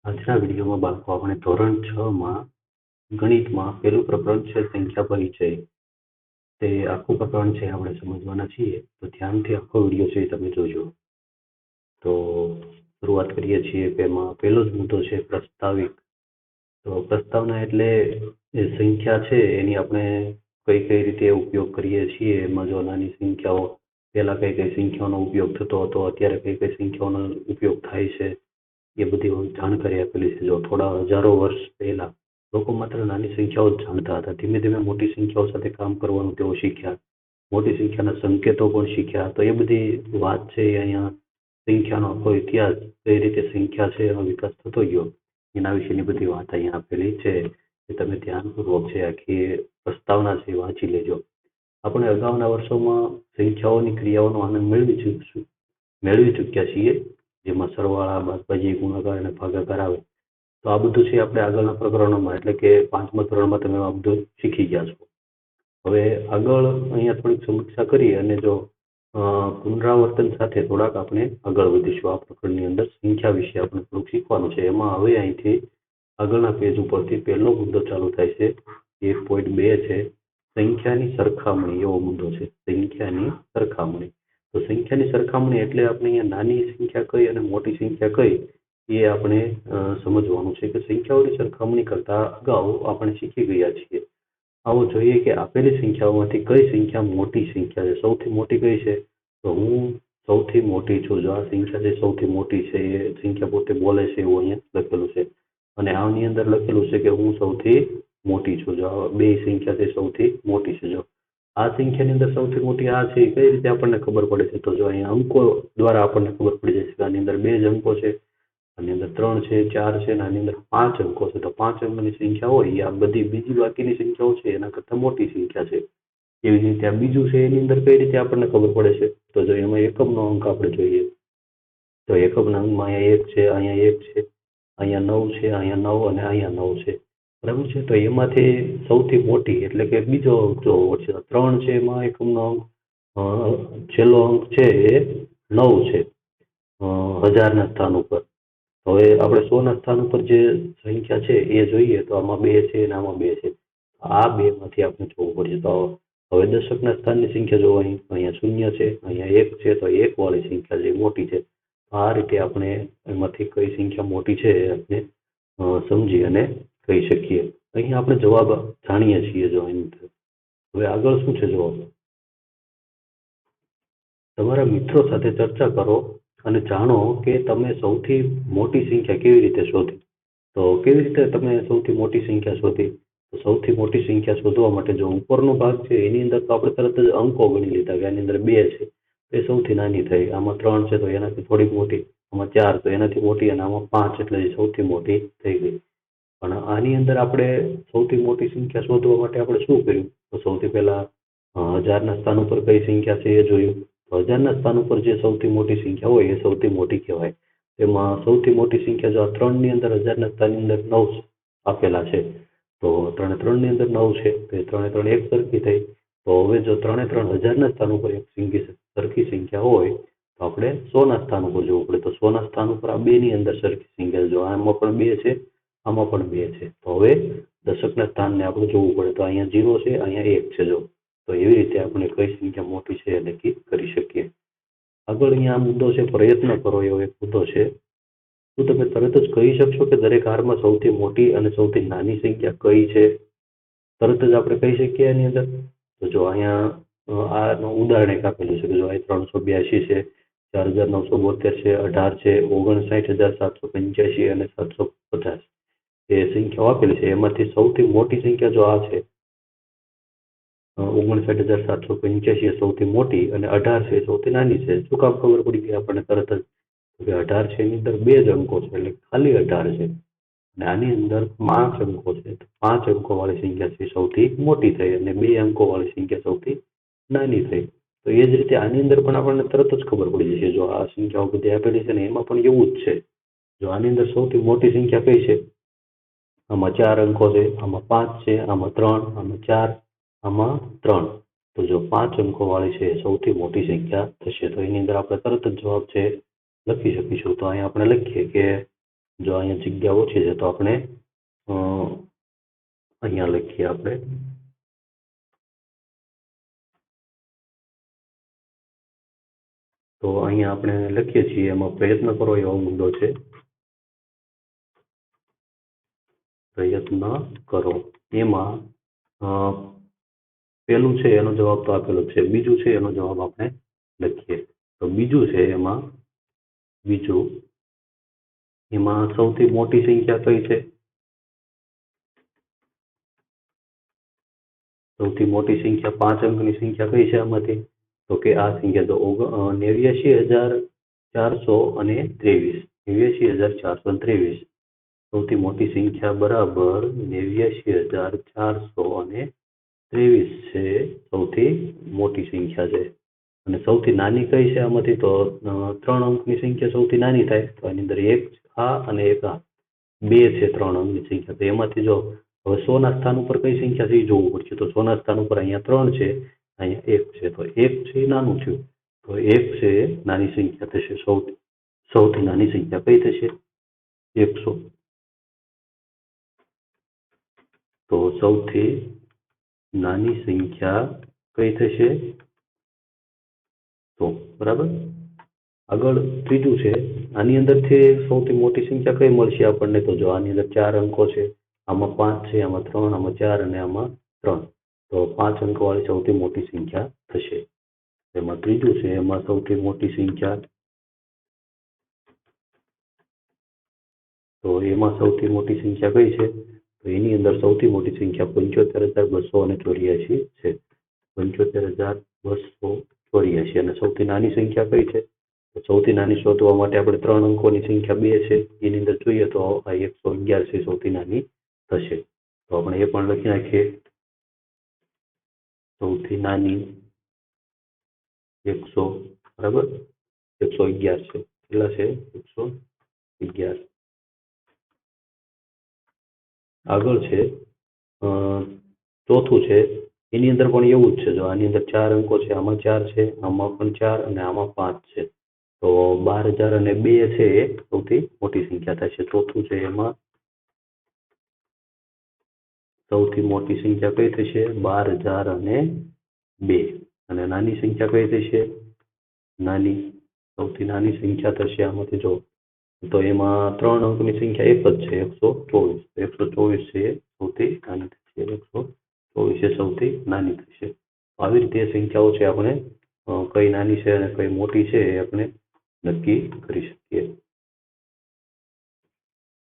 આજના વિડીયોમાં બાળકો આપણે ધોરણ 6 માં ગણિતમાં પહેલું પ્રકરણ છે સંખ્યા પરિચય. તે આખું પ્રકરણ છે આપણે સમજવાના છીએ, તો ધ્યાનથી આખો વિડીયો છે તમે જોજો. તો શરૂઆત કરીએ છીએ કે એમાં પહેલો જ મુદ્દો છે પ્રસ્તાવિક. તો પ્રસ્તાવના એટલે એ સંખ્યા છે એની આપણે કઈ કઈ રીતે ઉપયોગ કરીએ છીએ. એમાં જો નાની સંખ્યાઓ પહેલા કઈ કઈ સંખ્યાઓનો ઉપયોગ થતો હતો, અત્યારે કઈ કઈ સંખ્યાઓનો ઉપયોગ થાય છે, એ બધી જાણકારી આપેલી છે. જો થોડા હજારો વર્ષ પહેલા લોકો માત્ર નાની સંખ્યાઓ જ જાણતા હતા. ધીમે ધીમે મોટી સંખ્યાઓ સાથે કામ કરવાનું તેઓ શીખ્યા, મોટી સંખ્યાના સંકેતો પણ શીખ્યા. તો એ બધી વાત છે એ અહીંયા સંખ્યાનો આખો ઇતિહાસ, કઈ રીતે સંખ્યા છે એનો વિકાસ થતો ગયો, એના વિશેની બધી વાત અહીંયા આપેલી છે. એ તમે ધ્યાનપૂર્વક છે આખી પ્રસ્તાવના છે વાંચી લેજો. આપણે અગાઉના વર્ષોમાં સંખ્યાઓની ક્રિયાઓનો આનંદ મેળવી ચૂક્યા છીએ, જેમાં સરવાળા, બાદબાકી, ગુણાકાર અને ભાગાકાર આવે. તો આ બધું છે આપણે આગળના પ્રકરણોમાં, એટલે કે 5મા ધોરણમાં તમે આ બધું શીખી ગયા છો. હવે આગળ અહીંયા થોડીક સમીક્ષા કરી અને જો પુનરાવર્તન સાથે થોડાક આપણે આગળ વધીશું. આ પ્રકરણની અંદર સંખ્યા વિશે આપણે થોડુંક શીખવાનું છે. એમાં હવે અહીંથી આગળના પેજ ઉપરથી પહેલો મુદ્દો ચાલુ થાય છે. 1.2 છે સંખ્યાની સરખામણી. એવો મુદ્દો છે સંખ્યાની સરખામણી. તો સંખ્યાની સરખામણી એટલે આપણે અહીંયા નાની સંખ્યા કઈ અને મોટી સંખ્યા કઈ એ આપણે સમજવાનું છે. કે સંખ્યાઓની સરખામણી કરતા અગાઉ આપણે શીખી ગયા છીએ. આવો જોઈએ કે આપેલી સંખ્યાઓમાંથી કઈ સંખ્યા મોટી સંખ્યા છે. સૌથી મોટી કઈ છે? તો હું સૌથી મોટી છું. જો આ સંખ્યા છે સૌથી મોટી છે, એ સંખ્યા પોતે બોલે છે એવું અહીંયા લખેલું છે. અને આની અંદર લખેલું છે કે હું સૌથી મોટી છું. જો આ બે સંખ્યા છે સૌથી મોટી છે. જો આ સંખ્યાની અંદર સૌથી મોટી આ છે, કઈ રીતે આપણને ખબર પડે છે? તો જો અહીંયા અંકો દ્વારા આપણને ખબર પડી જશે કે આની અંદર 2 જ અંકો છે, આની અંદર 3 છે, 4 છે, અને આની અંદર 5 અંકો છે. તો 5 અંકોની સંખ્યા હોય એ આ બધી બીજી બાકીની સંખ્યાઓ છે એના કરતાં મોટી સંખ્યા છે. એવી જ રીતે આ બીજું છે એની અંદર કઈ રીતે આપણને ખબર પડે છે? તો જો એમાં એકમનો અંક આપણે જોઈએ, તો એકમના અંકમાં અહીંયા 1 છે, અહીંયા 1 છે, અહીંયા 9 છે, અહીંયા 9 અને અહીંયા 9 છે. બરાબર છે. તો એમાંથી સૌથી મોટી એટલે કે બીજો અંક જોવો પડશે. 3 છે એમાં એકમનો અંક છેલ્લો અંક છે એ 9 છે હજારના સ્થાન ઉપર. હવે આપણે 100ના સ્થાન ઉપર જે સંખ્યા છે એ જોઈએ, તો આમાં 2 છે અને આમાં 2 છે. આ બે માંથી આપણે જોવું પડશે. તો હવે દશકના સ્થાનની સંખ્યા જોવો, અહીંયા 0 છે, અહીંયા 1 છે, તો 1 વાળી સંખ્યા જે મોટી છે. આ રીતે આપણે એમાંથી કઈ સંખ્યા મોટી છે એ આપણે સમજી અને કહી શકીએ. અહીંયા આપણે જવાબ જાણીએ છીએ. જો હવે આગળ શું છે જવાબ? તમારા મિત્રો સાથે ચર્ચા કરો અને જાણો કે તમે સૌથી મોટી સંખ્યા કેવી રીતે શોધી. તો કેવી રીતે તમે સૌથી મોટી સંખ્યા શોધી? તો સૌથી મોટી સંખ્યા શોધવા માટે જો ઉપરનો ભાગ છે એની અંદર તો આપણે તરત જ અંકો ગણી લીધા કે આની અંદર 2 છે એ સૌથી નાની થઈ, આમાં 3 છે તો એનાથી થોડીક મોટી, આમાં 4 તો એનાથી મોટી, અને આમાં 5 એટલે એ સૌથી મોટી થઈ ગઈ. પણ આની અંદર આપણે સૌથી મોટી સંખ્યા શોધવા માટે આપણે શું કર્યું? તો સૌથી પહેલા હજારના સ્થાન ઉપર કઈ સંખ્યા છે એ જોયું. તો હજારના સ્થાન ઉપર જે સૌથી મોટી સંખ્યા હોય એ સૌથી મોટી કહેવાય. તેમાં સૌથી મોટી સંખ્યા જો આ 3 ની અંદર હજારના સ્થાનની અંદર 9 આપેલા છે, તો 3 3 ની અંદર 9 છે, તો એ 3 3 એક સરખી થઈ. તો હવે જો 3 3 હજારના સ્થાન ઉપર એક સરખી સંખ્યા હોય તો આપણે 100ના સ્થાન ઉપર જવું પડે. તો 100ના સ્થાન ઉપર આ બે ની અંદર સરખી સંખ્યા, જો આમાં પણ 2 છે, આમાં પણ 2 છે, તો હવે દશકના સ્થાનને આપણે જોવું પડે. તો અહીંયા 0 છે, અહીંયા 1 છે. જો તો એવી રીતે આપણે કઈ સંખ્યા મોટી છે એ નક્કી કરી શકીએ. આગળ અહીંયા આ મુદ્દો છે પ્રયત્ન કરો, એવો એક મુદ્દો છે. શું તમે તરત જ કહી શકશો કે દરેક હારમાં સૌથી મોટી અને સૌથી નાની સંખ્યા કઈ છે? તરત જ આપણે કહી શકીએ એની અંદર. તો જો અહીંયા આનું ઉદાહરણ એક આપેલું છે કે જો અહીં 382 છે, 4972 છે, 18 છે, 59785 અને 750 એ સંખ્યાઓ આપેલી છે. એમાંથી સૌથી મોટી સંખ્યા જો આ છે 59785 એ સૌથી મોટી અને 18 છે એ સૌથી નાની છે. શું કામ ખબર પડી ગઈ આપણને તરત જ? કે 18 છે એની અંદર 2 જ અંકો છે એટલે ખાલી 18 છે, અને આની અંદર 5 અંકો છે, તો 5 અંકો વાળી સંખ્યા છે સૌથી મોટી થઈ, અને 2 અંકો વાળી સંખ્યા સૌથી નાની થઈ. તો એ જ રીતે આની અંદર પણ આપણને તરત જ ખબર પડી જશે. જો આ સંખ્યાઓ બધી આપેલી છે ને એમાં પણ એવું જ છે. જો આની અંદર સૌથી મોટી સંખ્યા કઈ છે? આમાં 4 અંકો છે, આમાં 5 છે, આમાં 3, આમાં 4, આમાં 3. તો જો 5 અંકો વાળી છે એ સૌથી મોટી સંખ્યા થશે. તો એની અંદર આપણે તરત જ જવાબ છે લખી શકીશું. તો અહીંયા આપણે લખીએ કે જો અહીંયા જગ્યા ઓછી છે તો આપણે અહીંયા લખીએ આપણે તો અહીંયા આપણે લખીએ છીએ એમાં પ્રયત્ન કરો એવો મુદ્દો છે પ્રયત્ન કરો એમાં પહેલું છે એનો જવાબ તો આપેલો છે બીજું છે એનો જવાબ આપણે લખીએ તો બીજું છે એમાં સૌથી મોટી સંખ્યા કઈ છે સૌથી મોટી સંખ્યા 5 અંકની સંખ્યા કઈ છે આમાંથી તો કે આ સંખ્યા તો 89,423 89,423 સૌથી મોટી સંખ્યા બરાબર 89,423 છે સૌથી મોટી સંખ્યા છે અને સૌથી નાની કઈ છે આમાંથી તો 3 અંકની સંખ્યા સૌથી નાની થાય તો એની અંદર એક આ અને એક આ બે છે 3 અંકની સંખ્યા તો એમાંથી જો હવે 100 ના સ્થાન ઉપર કઈ સંખ્યા છે એ જોવું પડશે તો 100 ના સ્થાન ઉપર અહીંયા 3 છે અહીંયા 1 છે તો 1 છે એ નાનું થયું તો 1 છે નાની સંખ્યા થશે સૌથી નાની સંખ્યા કઈ થશે 100 તો સૌથી નાની સંખ્યા કઈ થશે તો બરાબર આગળ ત્રીજું છે આની અંદરથી સૌથી મોટી સંખ્યા કઈ મળશે આપણને તો જો આની અંદર 4 અંકો છે આમાં 5 છે આમાં 3 આમાં 4 અને આમાં 3 તો 5 અંકવાળી સૌથી મોટી સંખ્યા થશે એમાં ત્રીજું છે એમાં સૌથી મોટી સંખ્યા તો એમાં સૌથી મોટી સંખ્યા કઈ છે તો એની અંદર સૌથી મોટી સંખ્યા 75,284 છે 75,284 અને સૌથી નાની સંખ્યા કઈ છે તો સૌથી નાની શોધવા માટે આપણે 3 અંકોની સંખ્યા 2 છે એની અંદર જોઈએ તો આ 111 છે સૌથી નાની થશે તો આપણે એ પણ લખી નાખીએ સૌથી નાની 100 બરાબર 111 છે કેટલા છે 111 આગળ છે ચોથું છે એની અંદર પણ એવું જ છે જો આની અંદર 4 અંકો છે આમાં 4 છે આમાં પણ 4 અને આમાં 5 છે તો 12,002 છે એ સૌથી મોટી સંખ્યા થશે ચોથું છે એમાં સૌથી મોટી સંખ્યા કઈ થશે 12,002 અને નાની સંખ્યા કઈ થશે સૌથી નાની સંખ્યા થશે આમાંથી જો તો એમાં 3 અંકની સંખ્યા એક જ છે 124 છે સૌથી નાની થશે 124 છે સૌથી નાની થશે આવી રીતે સંખ્યાઓ છે આપણે કઈ નાની છે અને કઈ મોટી છે એ આપણે નક્કી કરી શકીએ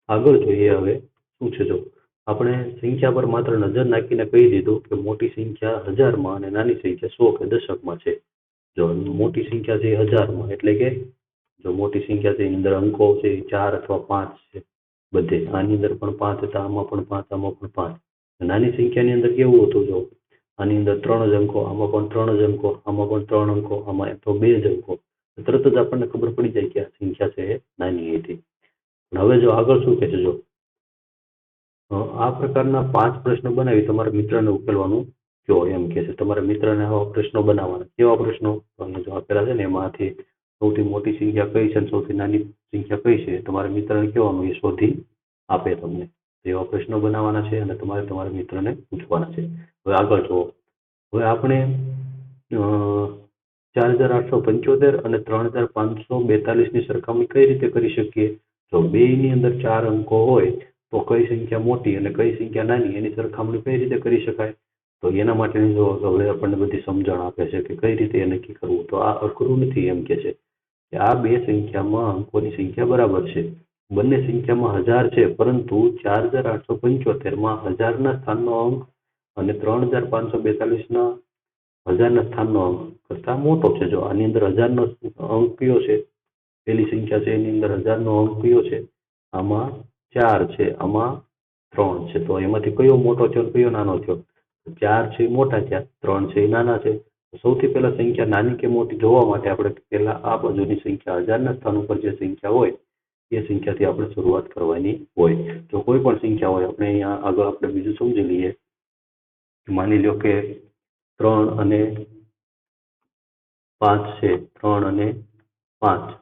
આગળ જોઈએ હવે શું છે જો આપણે સંખ્યા પર માત્ર નજર નાખીને કહી દીધું કે મોટી સંખ્યા 1000માં અને નાની સંખ્યા 100 કે દશકમાં છે જો મોટી સંખ્યા છે 1000માં એટલે કે જો મોટી સંખ્યા છે એની અંદર અંકો છે 4 અથવા 5 છે બધે આની અંદર પણ 5 હતા આમાં પણ 5 આમાં પણ 5 નાની સંખ્યાની અંદર કેવું હતું જો આની અંદર 3 જ અંકો આમાં પણ 3 જ અંકો આમાં પણ 3 અંકો આમાં તો 2 જ અંકો તરત જ આપણને ખબર પડી જાય કે આ સંખ્યા છે એ નાની હતી હવે જો આગળ શું કહે છે જો આ પ્રકારના 5 પ્રશ્નો બનાવી તમારા મિત્રને ઉકેલવાનું કહો એમ કે છે તમારા મિત્રને આવા પ્રશ્નો બનાવવાના કેવા પ્રશ્નો તો અહીંયા જો આપેલા છે ને એમાંથી સૌથી મોટી સંખ્યા કઈ છે અને સૌથી નાની સંખ્યા કઈ છે તમારા મિત્રને કહેવાનું એ શોધી આપે તમને એવા પ્રશ્નો બનાવવાના છે અને તમારે તમારા મિત્રને પૂછવાના છે હવે આગળ જુઓ હવે આપણે 4,875 અને 3,542 ની સરખામણી કઈ રીતે કરી શકીએ જો બેયની અંદર 4 અંકો હોય તો કઈ સંખ્યા મોટી અને કઈ સંખ્યા નાની એની સરખામણી કઈ રીતે કરી શકાય તો એના માટેની જો હવે આપણને બધી સમજણ આપે છે કે કઈ રીતે એ નક્કી કરવું તો આ અઘરું નથી એમ કે છે કે આ બે સંખ્યામાં અંકોની સંખ્યા બરાબર છે બંને સંખ્યામાં 1000 છે પરંતુ 4,875માં 1000 ના સ્થાનનો અંક અને 3,542 ના 1000 ના સ્થાનનો અંક કરતા મોટો છે જો આની અંદર 1000 નો અંક કયો છે પેલી સંખ્યા છે એની અંદર 1000 નો અંક કયો છે આમાં 4 છે આમાં 3 છે તો એમાંથી કયો મોટો છે અને કયો નાનો થયો 4 છે એ મોટા થયા 3 છે એ નાના છે સૌથી પહેલા સંખ્યા નાની કે મોટી જોવા માટે આપણે પહેલા આ બાજુની સંખ્યા 1000 ના સ્થાન ઉપર જે સંખ્યા હોય એ સંખ્યાથી આપણે શરૂઆત કરવાની હોય જો કોઈ પણ સંખ્યા હોય આપણે અહીંયા આગળ આપણે બીજું સમજી લઈએ માની લો કે 3 અને 5 છે 3 અને 5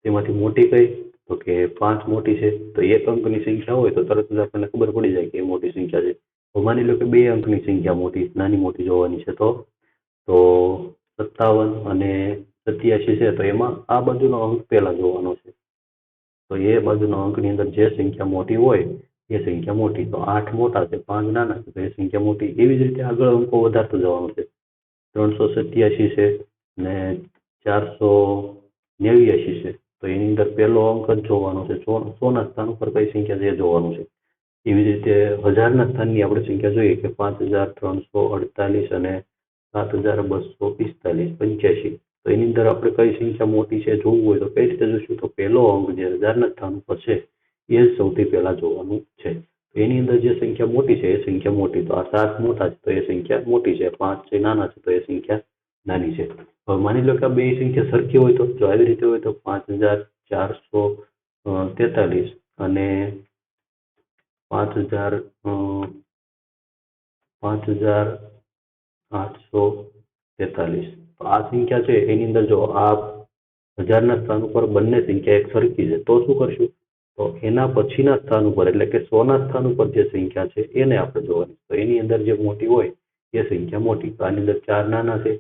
તેમાંથી મોટી કઈ તો કે 5 મોટી છે, તો એક અંકની સંખ્યા હોય તો તરત જ આપણને ખબર પડી જાય કે એ મોટી સંખ્યા છે. તો માની લો કે 2 અંકની સંખ્યા નાની મોટી જોવાની છે, તો 57 અને 87 છે, તો એમાં આ બાજુનો અંક પહેલા જોવાનો છે. તો એ બાજુના અંકની અંદર જે સંખ્યા મોટી હોય એ સંખ્યા મોટી. તો 8 મોટા છે, 5 નાના છે, તો એ સંખ્યા મોટી. એવી જ રીતે આગળ અંકો વધારતું જવાનું છે. 387 છે ને 489 છે, તો એની અંદર પહેલો અંક જ જોવાનો છે. 100ના સ્થાન ઉપર કઈ સંખ્યા છે એ જોવાનું છે. એવી રીતે હજારના સ્થાનની આપણે સંખ્યા જોઈએ કે 5348 અને 7245 85. તો એની અંદર આપણે કઈ સંખ્યા મોટી છે જોવું હોય તો કઈ રીતે જોઈશું? તો પહેલો અંક જે હજારના સ્થાન ઉપર છે એ જ સૌથી પહેલા જોવાનું છે. એની અંદર જે સંખ્યા મોટી છે એ સંખ્યા મોટી. તો આ 7 મોટા છે તો એ સંખ્યા મોટી છે, 5 છે નાના છે તો એ સંખ્યા નાની છે. હવે માની લો કે આ બે સંખ્યા સરખી હોય તો જો આવી રીતે હોય તો 5443 અને 5843. તો આ સંખ્યા છે એની અંદર જો આ હજારના સ્થાન ઉપર બંને સંખ્યા એક સરખી છે તો શું કરશું? તો એના પછીના સ્થાન ઉપર એટલે કે 100ના સ્થાન ઉપર જે સંખ્યા છે એને આપણે જોવાની. તો એની અંદર જે મોટી હોય એ સંખ્યા મોટી. તો આની અંદર 4 નાના છે,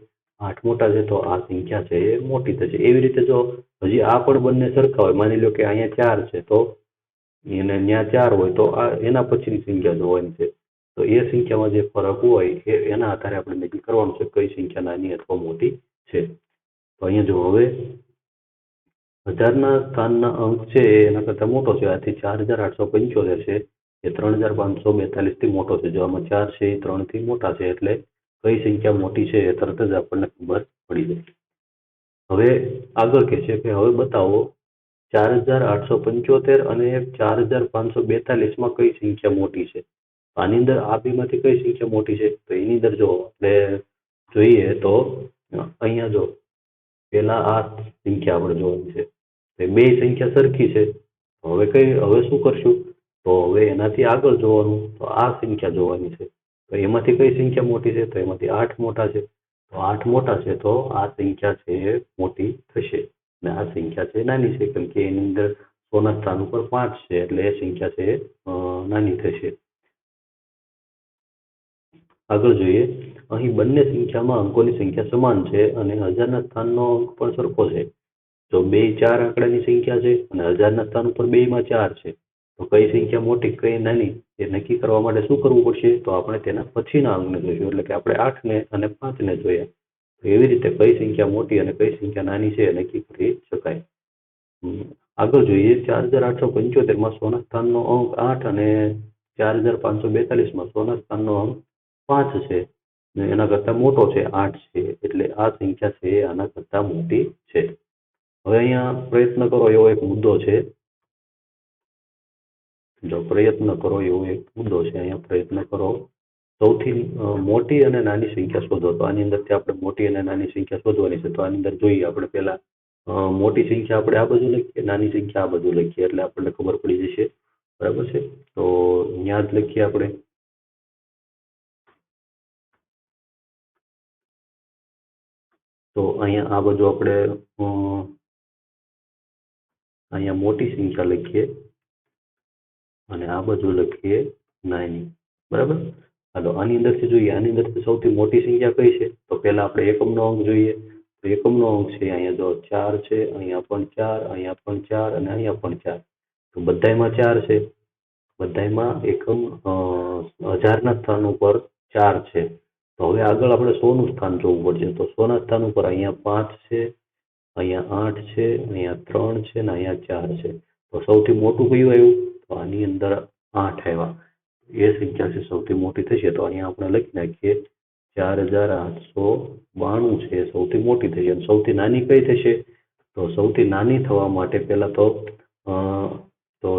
8 મોટા છે, તો આ સંખ્યા છે એ મોટી થશે. એવી રીતે જો હજી આ પણ બંને સરખા હોય, માની લો કે અહીંયા 4 છે તો એને ત્યાં 4 હોય તો આ એના પછીની સંખ્યા જોવાની છે. તો એ સંખ્યામાં જે ફરક હોય એના આધારે આપણે નક્કી કરવાનું છે કઈ સંખ્યા નાની અથવા મોટી છે. તો અહીંયા જો હવે હજારના સ્થાનના અંક છે એ એના કરતાં મોટો છે. આથી 4875 છે એ 3542 થી મોટો છે. જો આમાં 4 છે એ 3 થી મોટા છે, એટલે કઈ સંખ્યા મોટી છે એ તરત જ આપણને ખબર પડી જાય. હવે આગળ કહે છે કે હવે બતાવો 4875 અને 4542 કઈ સંખ્યા મોટી છે. આની અંદર આ બેમાંથી કઈ સંખ્યા મોટી છે? તો એની અંદર જો આપણે જોઈએ તો અહીંયા જો પેલા આ સંખ્યા આપણે જોવાની છે. બે સંખ્યા સરખી છે. હવે શું કરશું? તો હવે એનાથી આગળ જોવાનું, તો આ સંખ્યા જોવાની છે. તો એમાંથી કઈ સંખ્યા મોટી છે? તો એમાંથી 8 મોટા છે. તો 8 મોટા છે તો આ સંખ્યા છે એ મોટી થશે અને આ સંખ્યા છે નાની છે, કેમ કે એની અંદર 100ના સ્થાન ઉપર 5 છે એટલે એ સંખ્યા છે નાની થશે. આગળ જોઈએ, અહીં બંને સંખ્યામાં અંકોની સંખ્યા સમાન છે અને હજારના સ્થાનનો અંક પણ સરખો છે. જો બે 4 આંકડાની સંખ્યા છે અને હજારના સ્થાન ઉપર બેમાં 4 છે, તો કઈ સંખ્યા મોટી કઈ નાની એ નક્કી કરવા માટે શું કરવું પડશે? તો આપણે તેના પછીના અંકને જોઈશું. એટલે કે આપણે 8 ને અને 5 ને જોયા. તો એવી રીતે કઈ સંખ્યા મોટી અને કઈ સંખ્યા નાની છે એ નક્કી કરી શકાય. આગળ જોઈએ, 4875 100ના સ્થાનનો અંક 8 અને 4542 100ના સ્થાનનો અંક 5 છે ને એના કરતા મોટો છે, 8 છે, એટલે આ સંખ્યા છે એ આના કરતા મોટી છે. હવે અહીંયા પ્રયત્ન કરો એવો એક મુદ્દો છે. જો પ્રયત્ન કરો એવો એક મુદ્દો છે, અહીંયા પ્રયત્ન કરો સૌથી મોટી અને નાની સંખ્યા શોધો. તો આની અંદરથી આપણે મોટી અને નાની સંખ્યા શોધવાની છે. તો આની અંદર જોઈએ આપણે પહેલા મોટી સંખ્યા આપણે આ બાજુ લખીએ, નાની સંખ્યા આ બાજુ લખીએ એટલે આપણને ખબર પડી જશે. બરાબર છે? તો અહીંયા જ લખીએ આપણે. તો અહીંયા આ બાજુ આપણે અહીંયા મોટી સંખ્યા લખીએ અને આ બાજુ લખીએ નાની. બરાબર? હાલો આની અંદરથી જોઈએ, આની અંદરથી સૌથી મોટી સંખ્યા કઈ છે? તો પહેલા આપણે એકમનો અંક જોઈએ. તો એકમનો અંક છે અહીંયા જો 4 છે, અહીંયા પણ 4, અહીંયા પણ 4 અને અહીંયા પણ 4. તો બધાયમાં 4 છે. બધાયમાં એકમ હજારના સ્થાન ઉપર 4 છે. તો હવે આગળ આપણે 100નું સ્થાન જોવું પડશે. તો 100ના સ્થાન ઉપર અહીંયા 5 છે, અહીંયા 8 છે, અહીંયા 3 છે અને અહીંયા 4 છે. તો સૌથી મોટું કયું આવ્યું? તો આની અંદર 8 આવ્યા. એ સંખ્યા છે સૌથી મોટી થશે. તો અહીંયા આપણે લખી નાખીએ 4892 છે સૌથી મોટી થશે. અને સૌથી નાની કઈ થશે? તો સૌથી નાની થવા માટે પહેલા તો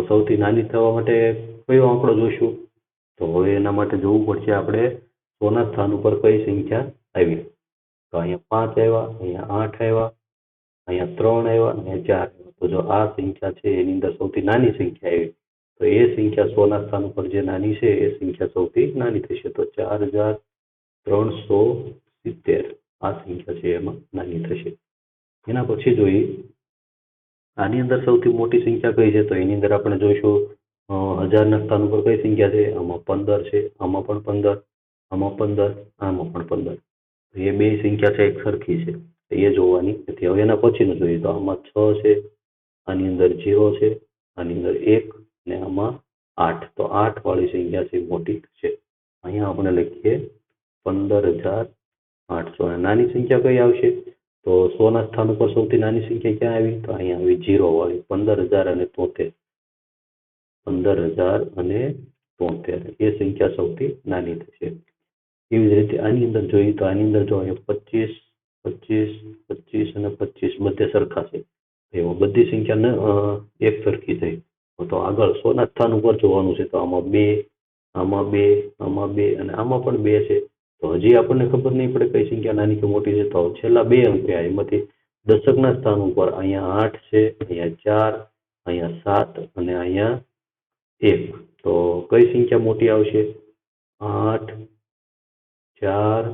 સૌથી નાની થવા માટે કયો આંકડો જોઈશું? તો હવે એના માટે જોવું પડશે આપણે 100ના સ્થાન ઉપર કઈ સંખ્યા આવી. તો અહીંયા 5 આવ્યા, અહીંયા 8 આવ્યા, અહીંયા 3 આવ્યા અને 4 આવ્યા. તો જો આ સંખ્યા છે એની અંદર સૌથી નાની સંખ્યા આવી, તો એ સંખ્યા 100ના સ્થાન ઉપર જે નાની છે એ સંખ્યા સૌથી નાની થશે. તો 4370 આ સંખ્યા છે એમાં નાની થશે. એના પછી જોઈએ આની અંદર સૌથી મોટી સંખ્યા કઈ છે? તો એની અંદર આપણે જોઈશું 1000ના સ્થાન ઉપર કઈ સંખ્યા છે? આમાં 15 છે, આમાં પણ 15, આમાં 15, આમાં પણ 15. એ બે સંખ્યા છે એક સરખી છે એ જોવાની નથી. હવે એના પછીનું જોઈએ તો આમાં 6 છે, આની અંદર 0 છે, આની અંદર 1 અને આમાં 8. તો 8 વાળી સંખ્યા છે મોટી છે. અહીંયા આપણે લખીએ 15,800. નાની સંખ્યા કઈ આવશે? તો 100ના સ્થાન ઉપર સૌથી નાની સંખ્યા ક્યાં આવી? તો અહીંયા આવી 0 વાળી 15,073. 15,073 એ સંખ્યા સૌથી નાની થશે. એવી જ રીતે આની અંદર જોઈએ તો આની અંદર જો 25, 25, 25 અને 25 બધે સરખા છે. એમાં બધી સંખ્યા એક સરખી થઈ. તો આગળ 100ના સ્થાન ઉપર જોવાનું છે તો આમાં 2, આમાં 2, આમાં 2 અને આમાં પણ 2 છે. તો હજી આપણને ખબર નહીં પડે કઈ સંખ્યા નાની કે મોટી છે. તો છેલ્લા બે અંક કયા? એમાંથી દશકના સ્થાન ઉપર અહીંયા 8 છે, અહીંયા 4, અહીંયા 7 અને અહીંયા 1. તો કઈ સંખ્યા મોટી આવશે? 8, 4,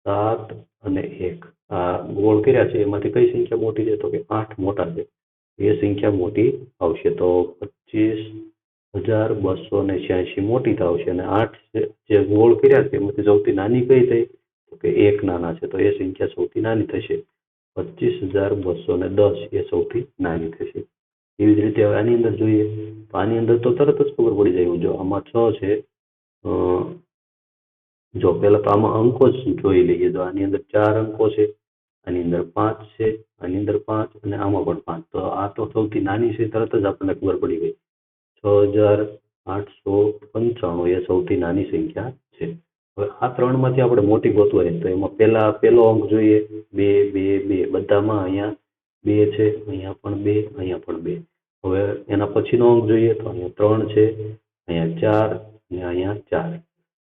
7 અને 1. આ ગોળ કર્યા છે એમાંથી કઈ સંખ્યા મોટી છે? તો કે 8 મોટા છે. એ સંખ્યા મોટી આવશે. તો 25,286 મોટી આવશે અને 8 જે ગોળ કર્યા છે એમાંથી સૌથી નાની કઈ થઈ? તો કે 1 નાના છે. તો એ સંખ્યા સૌથી નાની થશે. 25,210 એ સૌથી નાની થશે. એવી જ રીતે હવે આની અંદર જોઈએ તો આની અંદર તો તરત જ ખબર પડી જાય. જો આમાં 6 છે, જો પેલા તો આમાં અંકો જ જોઈ લઈએ. જો આની અંદર 4 અંકો છે, આની અંદર 5 છે, આની અંદર 5 અને આમાં પણ 5. તો આ તો સૌથી નાની છે, તરત જ આપણને ખબર પડી ગઈ. 6,895 એ સૌથી નાની સંખ્યા છે. હવે આ ત્રણમાંથી આપણે મોટી ગોતવાની તો એમાં પેલો અંક જોઈએ 2, 2, 2. બધામાં અહીંયા 2 છે, અહીંયા પણ 2, અહીંયા પણ 2. હવે એના પછીનો અંક જોઈએ તો અહીંયા 3 છે, અહીંયા 4 અને અહીંયા 4.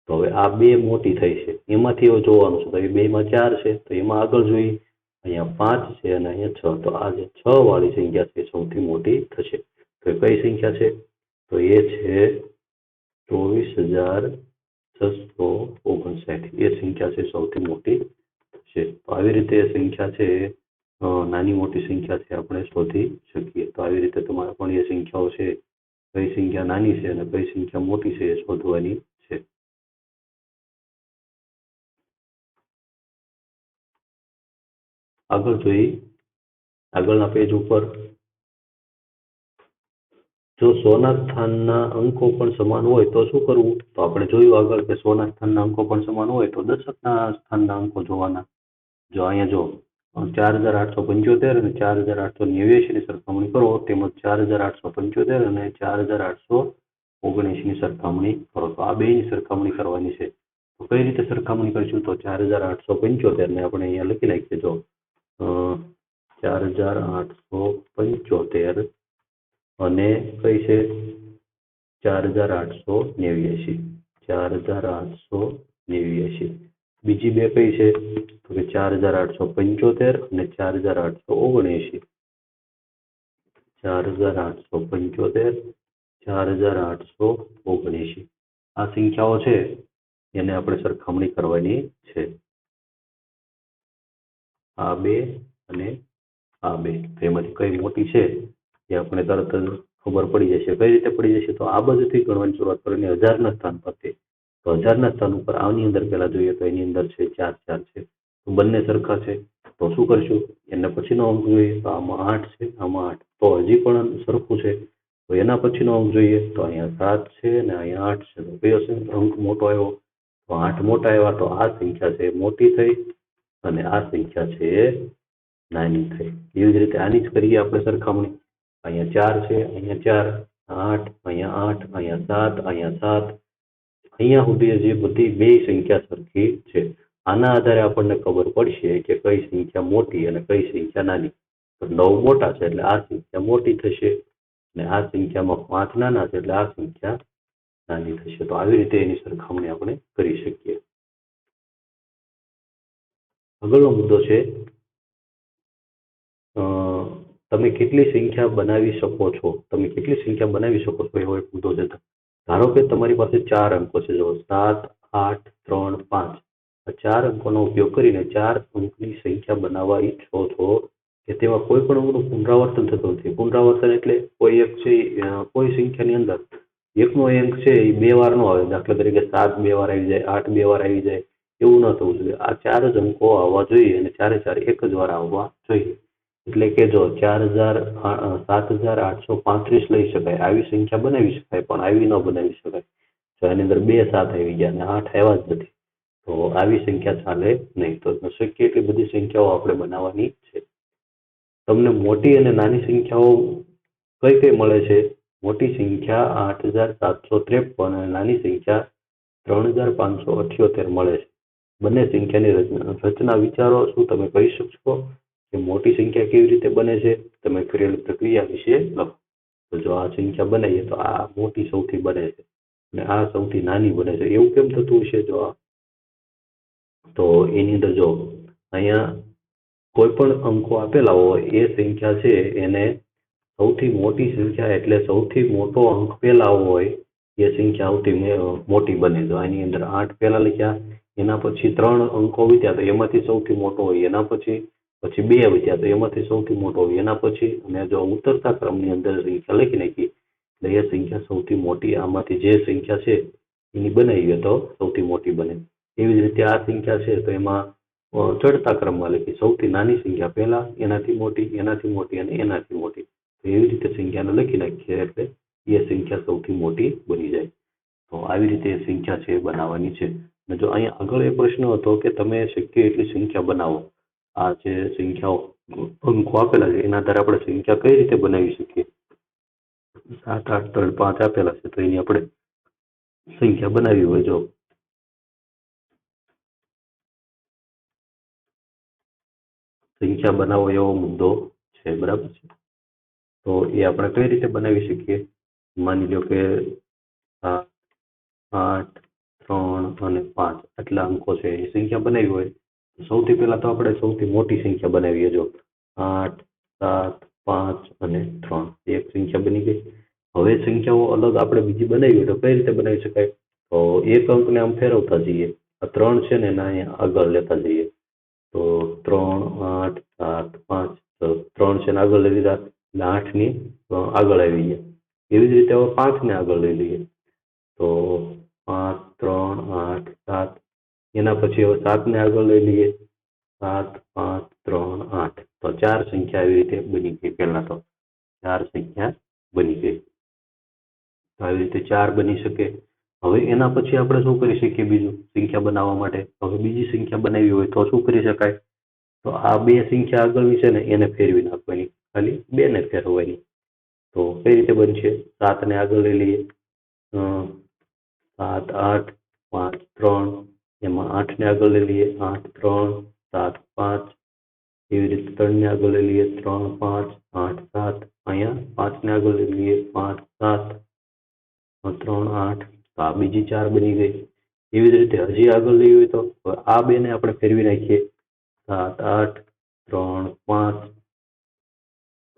તો હવે આ બે મોટી થઈ છે. એમાંથી હવે જોવાનું છે તો એ બેમાં 4 છે તો એમાં આગળ જોઈએ અહીંયા 5 છે અને અહીંયા 6. તો આ જે 6 વાળી સંખ્યા છે સૌથી મોટી થશે. તો એ કઈ સંખ્યા છે? તો એ છે 24,659. એ સંખ્યા છે સૌથી મોટી છે. તો આવી રીતે સંખ્યા છે નાની મોટી સંખ્યા છે આપણે શોધી શકીએ. તો આવી રીતે તમારે પણ એ સંખ્યાઓ છે કઈ સંખ્યા નાની છે અને કઈ સંખ્યા મોટી છે એ શોધવાની છે. આગળ જોઈએ આગળના પેજ ઉપર જો 100ના સ્થાનના અંકો પણ સમાન હોય તો શું કરવું? તો આપણે જોયું આગળ કે 100ના સ્થાનના અંકો પણ સમાન હોય તો દશકના સ્થાનના અંકો જોવાના. જો અહીંયા જો 4,875 અને 4,889 ની સરખામણી કરો તેમજ 4,875 અને 4,879 ની સરખામણી કરો તો આ બેની સરખામણી કરવાની છે. તો કઈ રીતે સરખામણી કરીશું? તો 4,875 ને આપણે અહીંયા લખી નાખીએ. જો 4,875 અને કઈ છે 4,889. 4,889. બીજી બે કઈ છે તો કે 4,875 અને 4,879. 4,875, 4,879. આ સંખ્યાઓ છે એને આપણે સરખામણી કરવાની છે. આ બે અને આ બે એમાંથી કઈ મોટી છે એ આપણે તરત જ ખબર પડી જશે. કઈ રીતે પડી જશે? તો આ બાજુથી ગણવાની શરૂઆત કરીને 1000ના સ્થાન પરથી. તો 1000ના સ્થાન ઉપર આની અંદર પહેલા જોઈએ તો એની અંદર છે 4, 4 છે. તો બંને સરખા છે. તો શું કરશું? એના પછીનો અંક જોઈએ તો આમાં 8 છે, આમાં 8. તો હજી પણ સરખું છે. તો એના પછીનો અંક જોઈએ તો અહીંયા 7 છે અને અહીંયા 8 છે. તો કયો અંક મોટો આવ્યો? તો 8 મોટા આવ્યા. તો આ સંખ્યા છે મોટી થઈ અને આ સંખ્યા છે નાની થઈ. એવી જ રીતે આની જ કરીએ આપણે સરખામણી. અહીંયા 4 છે, અહીંયા 4, 8, અહીંયા 8, અહીંયા 7, અહીંયા 7. અહીંયા સુધી જે બધી બે સંખ્યા સરખી છે. આના આધારે આપણને ખબર પડશે કે કઈ સંખ્યા મોટી અને કઈ સંખ્યા નાની. તો 9 મોટા છે એટલે આ સંખ્યા મોટી થશે અને આ સંખ્યામાં 5 નાના છે એટલે આ સંખ્યા નાની થશે. તો આવી રીતે એની સરખામણી આપણે કરી શકીએ. આગળનો મુદ્દો છે તમે કેટલી સંખ્યા બનાવી શકો છો? તમે કેટલી સંખ્યા બનાવી શકો છો એવો એક મુદ્દો છે. ધારો કે તમારી પાસે 4 અંકો છે. જો 7, 8, 3, 5. આ 4 અંકોનો ઉપયોગ કરીને 4 અંકની સંખ્યા બનાવવા ઈચ્છો છો કે તેમાં કોઈ પણ અંકનું પુનરાવર્તન થતું નથી. પુનરાવર્તન એટલે કોઈ એક છે કોઈ સંખ્યાની અંદર એકનો અંક છે એ બે વાર નો આવે. દાખલા તરીકે 7 બે વાર આવી જાય, 8 બે વાર આવી જાય, એવું ન થવું જોઈએ. આ ચાર જ અંકો આવવા જોઈએ અને ચારે ચાર એક જ વાર આવવા જોઈએ. એટલે કે જો 7,835 લઈ શકાય, આવી સંખ્યા બનાવી શકાય, પણ આવી ન બનાવી શકાય. જો એની અંદર બે 7 આવી ગયા અને 8 આવ્યા જ નથી, તો આવી સંખ્યા ચાલે નહીં. તો શક્ય એટલી બધી સંખ્યાઓ આપણે બનાવવાની છે. તમને મોટી અને નાની સંખ્યાઓ કઈ કઈ મળે છે? મોટી સંખ્યા 8,753 અને નાની સંખ્યા 3,578 મળે છે. બંને સંખ્યાની રચના વિચારો. શું તમે કહી શકશો કે મોટી સંખ્યા કેવી રીતે બને છે? તમે કરેલી પ્રક્રિયા વિશે લખો. તો જો આ સંખ્યા બનાવીએ તો આ મોટી સૌથી બને છે અને આ સૌથી નાની બને છે. એવું કેમ થતું હશે? જો તો એની અંદર જો અહીંયા કોઈ પણ અંકો આપેલા હોય એ સંખ્યા છે એને સૌથી મોટી સંખ્યા એટલે સૌથી મોટો અંક પેલા હોય એ સંખ્યા સૌથી મોટી બને. તો આની અંદર 8 પેલા લખ્યા, એના પછી 3 અંકો વધ્યા તો એમાંથી સૌથી મોટો હોય, એના પછી 2 વધ્યા તો એમાંથી સૌથી મોટો હોય, એના પછી અને જો ઉતરતા ક્રમની અંદર સંખ્યા લખી નાખી એટલે એ સંખ્યા સૌથી મોટી. આમાંથી જે સંખ્યા છે એની બનાવીએ તો સૌથી મોટી બને. એવી જ રીતે આ સંખ્યા છે તો એમાં ચડતા ક્રમમાં લખી. સૌથી નાની સંખ્યા પહેલા, એનાથી મોટી, એનાથી મોટી અને એનાથી મોટી. તો એવી રીતે સંખ્યાને લખી નાખીએ એટલે એ સંખ્યા સૌથી મોટી બની જાય. તો આવી રીતે એ સંખ્યા છે એ બનાવવાની છે. અને જો અહીંયા આગળ એ પ્રશ્ન હતો કે તમે શક્ય એટલી સંખ્યા બનાવો. આ જે સંખ્યાઓ અંકો આપેલા છે એના આધારે આપણે સંખ્યા કઈ રીતે બનાવી શકીએ? 7, 8, 3, 5 આપેલા છે તો એની આપણે સંખ્યા બનાવી હોય, જો સંખ્યા બનાવો એવો મુદ્દો છે, બરાબર છે. તો એ આપણે કઈ રીતે બનાવી શકીએ? માની લો કે 7, 8, 3 અને 5 આટલા અંકો છે એ સંખ્યા બનાવી હોય. સૌથી પહેલા તો આપણે સૌથી મોટી સંખ્યા બનાવીએ. જો 8, 7, 5 અને 3 એક સંખ્યા બની ગઈ. હવે સંખ્યાઓ અલગ આપણે બીજી બનાવી હોય તો કઈ રીતે બનાવી શકાય? તો એક અંકને આમ ફેરવતા જઈએ. આ 3 છે ને એના અહીંયા આગળ લેતા જઈએ. તો 3, 8, 7, 5, 3 છે ને આગળ લઈ લીધા એટલે 8 ની આગળ આવી ગયા. એવી જ રીતે હવે 5 ને આગળ લઈ લઈએ. તો 5, 3, 8, 7 એના પછી હવે 7 ને આગળ લઈ લઈએ. 7, 5, 3, 8 તો 4 સંખ્યા આવી રીતે બની ગઈ. પહેલા તો 4 સંખ્યા બની ગઈ. આવી રીતે 4 બની શકે. હવે એના પછી આપણે શું કરી શકીએ? બીજું સંખ્યા બનાવવા માટે હવે બીજી સંખ્યા બનાવી હોય તો શું કરી શકાય? તો આ બે સંખ્યા આગળની છે ને એને ફેરવી નાખવાની, ખાલી 2 ને ફેરવવાની. તો કઈ રીતે બનશે? 7 ને આગળ લઈ લઈએ. 7, 8, 5, 3 એમાં 8 ને આગળ લઈ લઈએ. 8, 3, 7, 5 એવી રીતે 3 ને આગળ લઈ લઈએ. 3, 5, 8, 7 અહીંયા 5 ને આગળ લઈ લઈએ. 5, 7, 3, 8 તો આ બીજી 4 બની ગઈ. એવી જ રીતે હજી આગળ લઈ હોય તો આ બે ને આપણે ફેરવી નાખીએ. 7, 8, 3, 5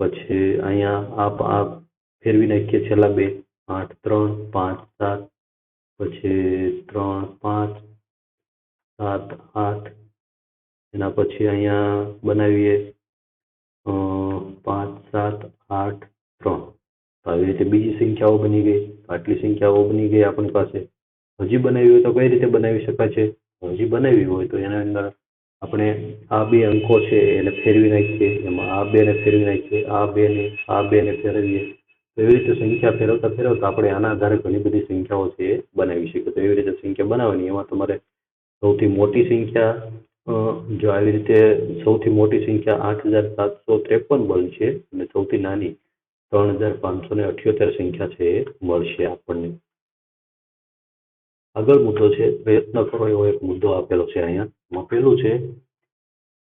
પછી અહીંયા આ ફેરવી નાખીએ છેલ્લા બે. 8, 3, 5, 7 પછી 3, 5, 7, 8 એના પછી અહીંયા બનાવીએ 5, 7, 8, 3 તો આવી રીતે બીજી સંખ્યાઓ બની ગઈ. આટલી સંખ્યાઓ બની ગઈ આપણી પાસે. હજી બનાવી હોય તો કઈ રીતે બનાવી શકાય છે? હજી બનાવી હોય તો એના અંદર આપણે આ બે અંકો છે એને ફેરવી નાખીએ. એમાં આ બે ને ફેરવી નાખીએ, આ બે ને ફેરવીએ. તો એવી રીતે સંખ્યા ફેરવતા ફેરવતા આપણે આના આધારે ઘણી બધી સંખ્યાઓ છે એ બનાવી શકીએ. તો એવી રીતે સંખ્યા બનાવવાની. એમાં તમારે સૌથી મોટી સંખ્યા જો આવી રીતે સૌથી મોટી સંખ્યા 8,753 બનશે અને સૌથી નાની 3,578 સંખ્યા છે એ મળશે આપણને. આગળ મુદ્દો છે પ્રયત્ન કરો એવો એક મુદ્દો આપેલો છે અહીંયા. પેલું છે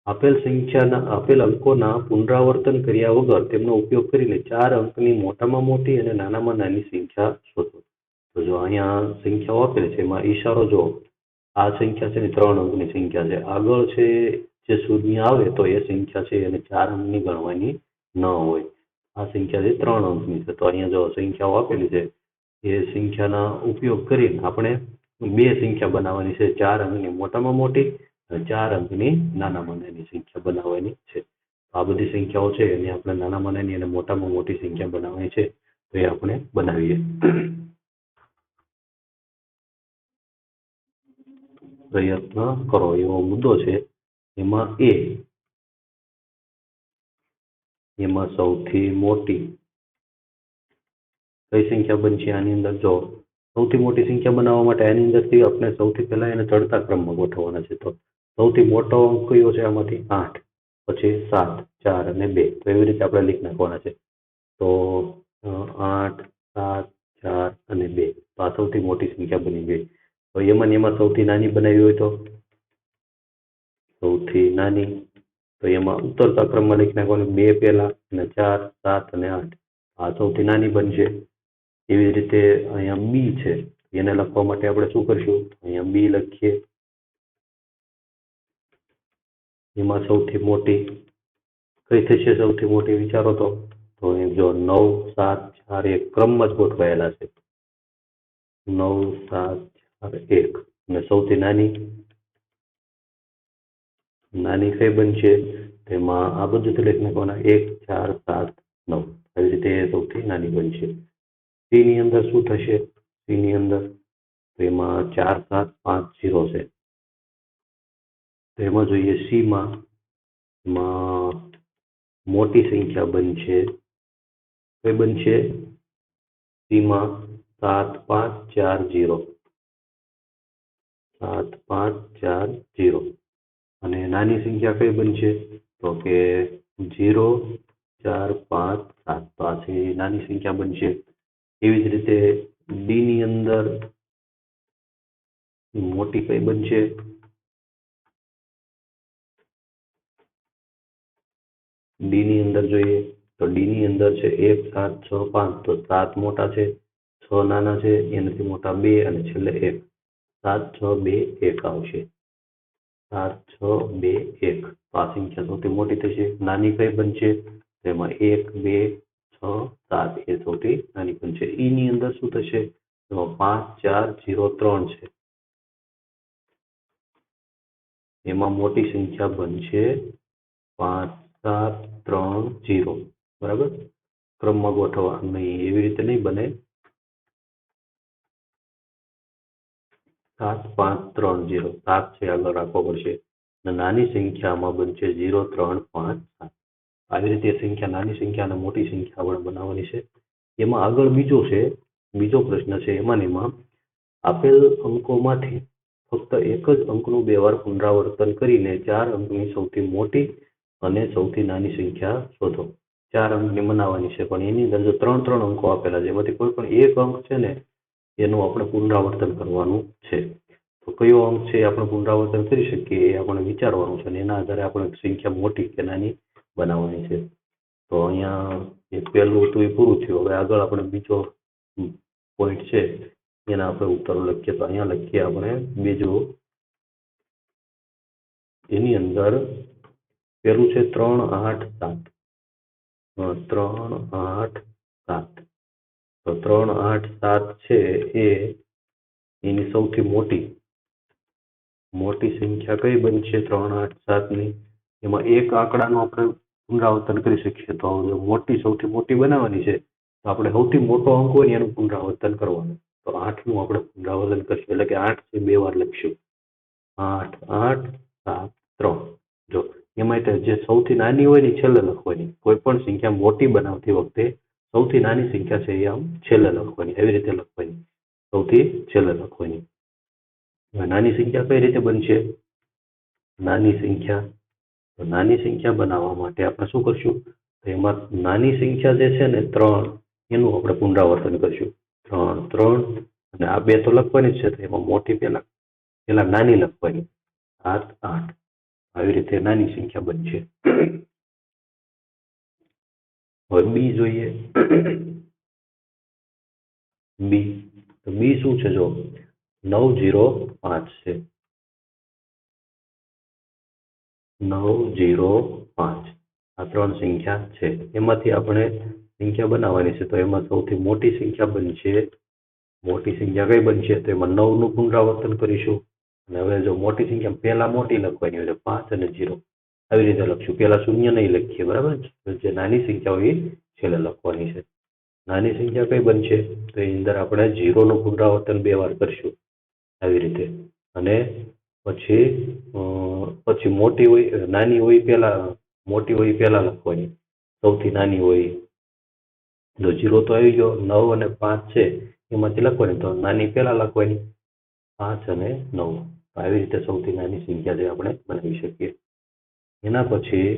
આપેલ અંકોના પુનરાવર્તન કર્યા વગર તેમનો ઉપયોગ કરીને 4 અંકની મોટામાં મોટી અને નાનામાં નાની સંખ્યા શોધો. તો જો અહીંયા સંખ્યાઓ આપેલી છે એમાં ઈશારો જો આ સંખ્યા છે ને 3 અંકની સંખ્યા છે. આગળ છે જે શૂન્ય આવે તો એ સંખ્યા છે એને 4 અંકની ગણવાની ન હોય. આ સંખ્યા છે 3 અંકની છે. તો અહીંયા જો સંખ્યાઓ આપેલી છે એ સંખ્યાના ઉપયોગ કરીને આપણે બે સંખ્યા બનાવવાની છે. 4 અંકની મોટામાં મોટી અને 4 અંકની નાનામાં નાની સંખ્યા બનાવવાની છે. આ બધી સંખ્યાઓ છે એને આપણે નાનામાં નાની અને મોટામાં મોટી સંખ્યા બનાવવાની છે, તો એ આપણે બનાવીએ. પ્રયત્ન કરો એવો મુદ્દો છે. એમાં સૌથી મોટી કઈ સંખ્યા બનશે? આની અંદર જો સૌથી મોટી સંખ્યા બનાવવા માટે આની અંદરથી આપણે સૌથી પહેલા એને ચડતા ક્રમમાં ગોઠવવાના છે. તો સૌથી મોટો અંક કયો છે? આમાંથી 8, પછી 7, 4 અને 2. તો એવી રીતે આપણે લીખ નાખવાના છે. તો 8, 7, 4 અને 2. તો આ સૌથી મોટી સંખ્યા બની ગઈ. તો એમાં સૌથી નાની બનાવી હોય તો સૌથી નાની, તો એમાં ઉતરતા ક્રમમાં લખી નાખવાનું 2 પહેલા અને 4, 7 અને 8. આ સૌથી નાની બનશે. એવી રીતે અહીંયા બી છે, એને લખવા માટે આપણે શું કરશું? અહીંયા બી લખીએ. એમાં સૌથી મોટી કઈ થશે? સૌથી મોટી વિચારો તો જો 9, 7, 4, 1 ક્રમમાં જ ગોઠવાયેલા છે. 9, 7, 4, 1 અને સૌથી નાની કઈ બનશે? તેમાં આ બધું તો લખી નાખવાના 1, 4, 7, 9. આવી રીતે એ સૌથી નાની બનશે. સી ની અંદર શું થશે? સી ની અંદર તો એમાં 4, 7, 5, 0 છે. તો એમાં જોઈએ સી માં મોટી સંખ્યા બનશે. કઈ બનશે? સી માં 7, 5, 4, 0. 7, 5, 4, 0. અને નાની સંખ્યા કઈ બનશે? તો કે 0, 4, 5, 7. તો આ નાની સંખ્યા બનશે. એવી જ રીતે ડી ની અંદર મોટી કઈ બનશે? ડી ની અંદર જોઈએ તો ડી ની અંદર છે 1, 7, 6, 5. તો 7 મોટા છે, 6 નાના છે, એનાથી મોટા 2 અને છેલ્લે 1. 7, 6, 2, 1 આવશે. 7, 6, 2, 1. આ સંખ્યા સૌથી મોટી થશે. નાની કઈ બનશે? તેમાં 1, 2, 6, 7 એ સૌથી નાની બનશે. ઈ ની અંદર શું થશે? તો 5, 4, 0, 3 છે. એમાં મોટી સંખ્યા બનશે 5, 7, 3, 0. બરાબર? ક્રમમાં ગોઠવવા નહીં, એવી રીતે નહીં બને. 7, 5, 3, 0. 7 છે આગળ રાખવો પડશે. અને નાની સંખ્યામાં બનશે 0, 3, 5, 7. આવી રીતે સંખ્યા નાની સંખ્યા અને મોટી સંખ્યા આપણે બનાવવાની છે. એમાં આગળ બીજો પ્રશ્ન છે. એમાં આપેલ અંકોમાંથી ફક્ત એક જ અંકનું 2 વાર પુનરાવર્તન કરીને 4 અંકની સૌથી મોટી અને સૌથી નાની સંખ્યા શોધો. 4 અંકની બનાવવાની છે, પણ એની અંદર જો 3 અંકો આપેલા છે, એમાંથી કોઈ પણ એક અંક છે ને એનું આપણે પુનરાવર્તન કરવાનું છે. તો કયો અંક છે આપણે પુનરાવર્તન કરી શકીએ એ આપણે વિચારવાનું છે, અને એના આધારે આપણે સંખ્યા મોટી કે નાની બનાવવાની છે. તો અહીંયા એક પહેલું હતું એ પૂરું થયું. હવે આગળ આપણે બીજો પોઈન્ટ છે એના આપણે ઉત્તરો લખીએ. તો અહીંયા લખીએ આપણે બીજું. એની અંદર પેલું છે 3, 8, 7. 3, 8, 7. તો 3, 8, 7 છે એ એની સૌથી મોટી સંખ્યા કઈ બનશે? 3, 8, 7 ની. એમાં એક આંકડાનું આપણે પુનરાવર્તન કરી શકીએ. તો સૌથી મોટી બનાવવાની છે, તો આપણે સૌથી મોટો અંક હોય એનું પુનરાવર્તન કરવાનું. તો 8 નું આપણે પુનરાવર્તન કરશું, એટલે કે 8 છે 2 વાર લખશું. 8, 8, 7, 3. જો એમાં જે સૌથી નાની હોય ને છેલ્લે લખવાની. કોઈ પણ સંખ્યા મોટી બનાવતી વખતે સૌથી નાની સંખ્યા છે એ આમ છેલ્લે લખવાની. એવી રીતે લખવાની, સૌથી છેલ્લે લખવાની. નાની સંખ્યા કઈ રીતે બનશે? નાની સંખ્યા બનાવવા માટે આપણે શું કરશું? તો એમાં નાની સંખ્યા જે છે ને 3, એનું આપણે પુનરાવર્તન કરશું. 3, 3 અને આ 2 તો લખવાની જ છે. તો એમાં મોટી પેલા નાની લખવાની. 7, 8. આવી રીતે નાની સંખ્યા બનશે. હવે બી જોઈએ. બી શું છે? જો 9, 0, 5 છે. 9, 0, 5 આ 3 સંખ્યા છે. એમાંથી આપણે સંખ્યા બનાવવાની છે. તો એમાં સૌથી મોટી સંખ્યા બનશે. મોટી સંખ્યા કઈ બનશે? તો એમાં 9 નું પુનરાવર્તન કરીશું. અને હવે જો મોટી સંખ્યા પહેલા મોટી લખવાની હોય 5 અને 0. આવી રીતે લખશું. પહેલા શૂન્ય નહીં લખીએ, બરાબર. જે નાની સંખ્યા હોય એ છેલ્લે લખવાની છે. નાની સંખ્યા કઈ બનશે? તો એની અંદર આપણે 0નું પુનરાવર્તન 2 વાર કરશું આવી રીતે. અને પછી પછી મોટી હોય નાની હોય પહેલા, મોટી હોય પહેલા લખવાની, સૌથી નાની હોય. તો 0 તો આવી ગયો. 9 અને 5 છે એમાંથી લખવાની, તો નાની પહેલા લખવાની, 5 અને 9. આવી રીતે સૌથી નાની સંખ્યા જે આપણે બનાવી શકીએ. એના પછી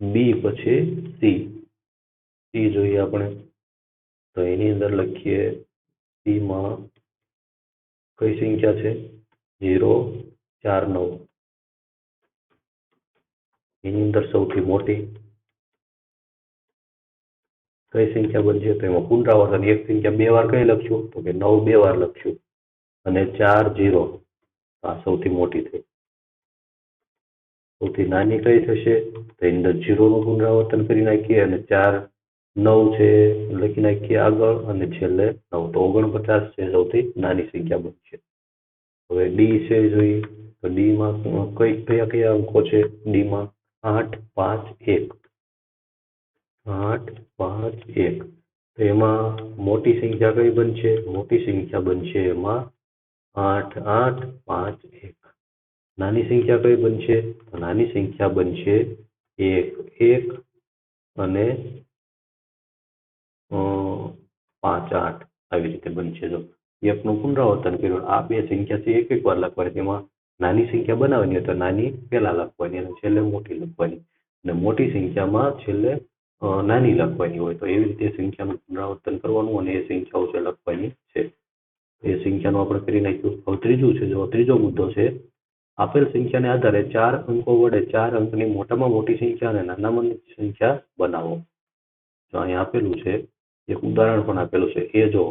બી પછી સી જોઈએ આપણે. તો એની અંદર લખીએ સી માં કઈ સંખ્યા છે? 0 4 9. એની અંદર સૌથી મોટી કઈ સંખ્યા બનશે? તો એમાં પુનરાવર્તન એક સંખ્યા 2 વાર કઈ લખશું? તો કે 9 2 વાર લખશું. અને 4 0, આ સૌથી મોટી થઈ. સૌથી નાની કઈ થશે? તો એની અંદર 0નું પુનરાવર્તન કરી નાખીએ અને 4 9 છે લખી નાખીએ આગળ, અને છેલ્લે 9. તો 49 છે સૌથી નાની સંખ્યા બનશે. હવે ડી છે જોઈએ. તો ડી માં કયા કયા અંકો છે? ડી માં 8 5 1. 8 5 1. તો એમાં મોટી સંખ્યા કઈ બનશે? મોટી સંખ્યા બનશે એમાં 8 8 5 1. નાની સંખ્યા કઈ બનશે? નાની સંખ્યા બનશે 1 1 અને 5 8. આવી રીતે બનશે. જો એકનું પુનરાવર્તન કર્યું, આ બે સંખ્યા છે એક એક વાર લખવાની. તેમાં નાની સંખ્યા બનાવવાની હોય તો નાની પહેલા લખવાની અને છેલ્લે મોટી લખવાની, અને મોટી સંખ્યામાં છેલ્લે નાની લખવાની હોય. તો એવી રીતે સંખ્યાનું પુનરાવર્તન કરવાનું અને એ સંખ્યાઓ છે લખવાની છે. એ સંખ્યાનું આપણે કરી નાખ્યું. હવે ત્રીજું છે, જો ત્રીજો મુદ્દો છે, આપેલ સંખ્યાને આધારે 4 અંકો વડે 4 અંકની મોટામાં મોટી સંખ્યા અને નાનામાં નાની સંખ્યા બનાવો. જો અહીંયા આપેલું છે, એક ઉદાહરણ પણ આપેલું છે. એ જો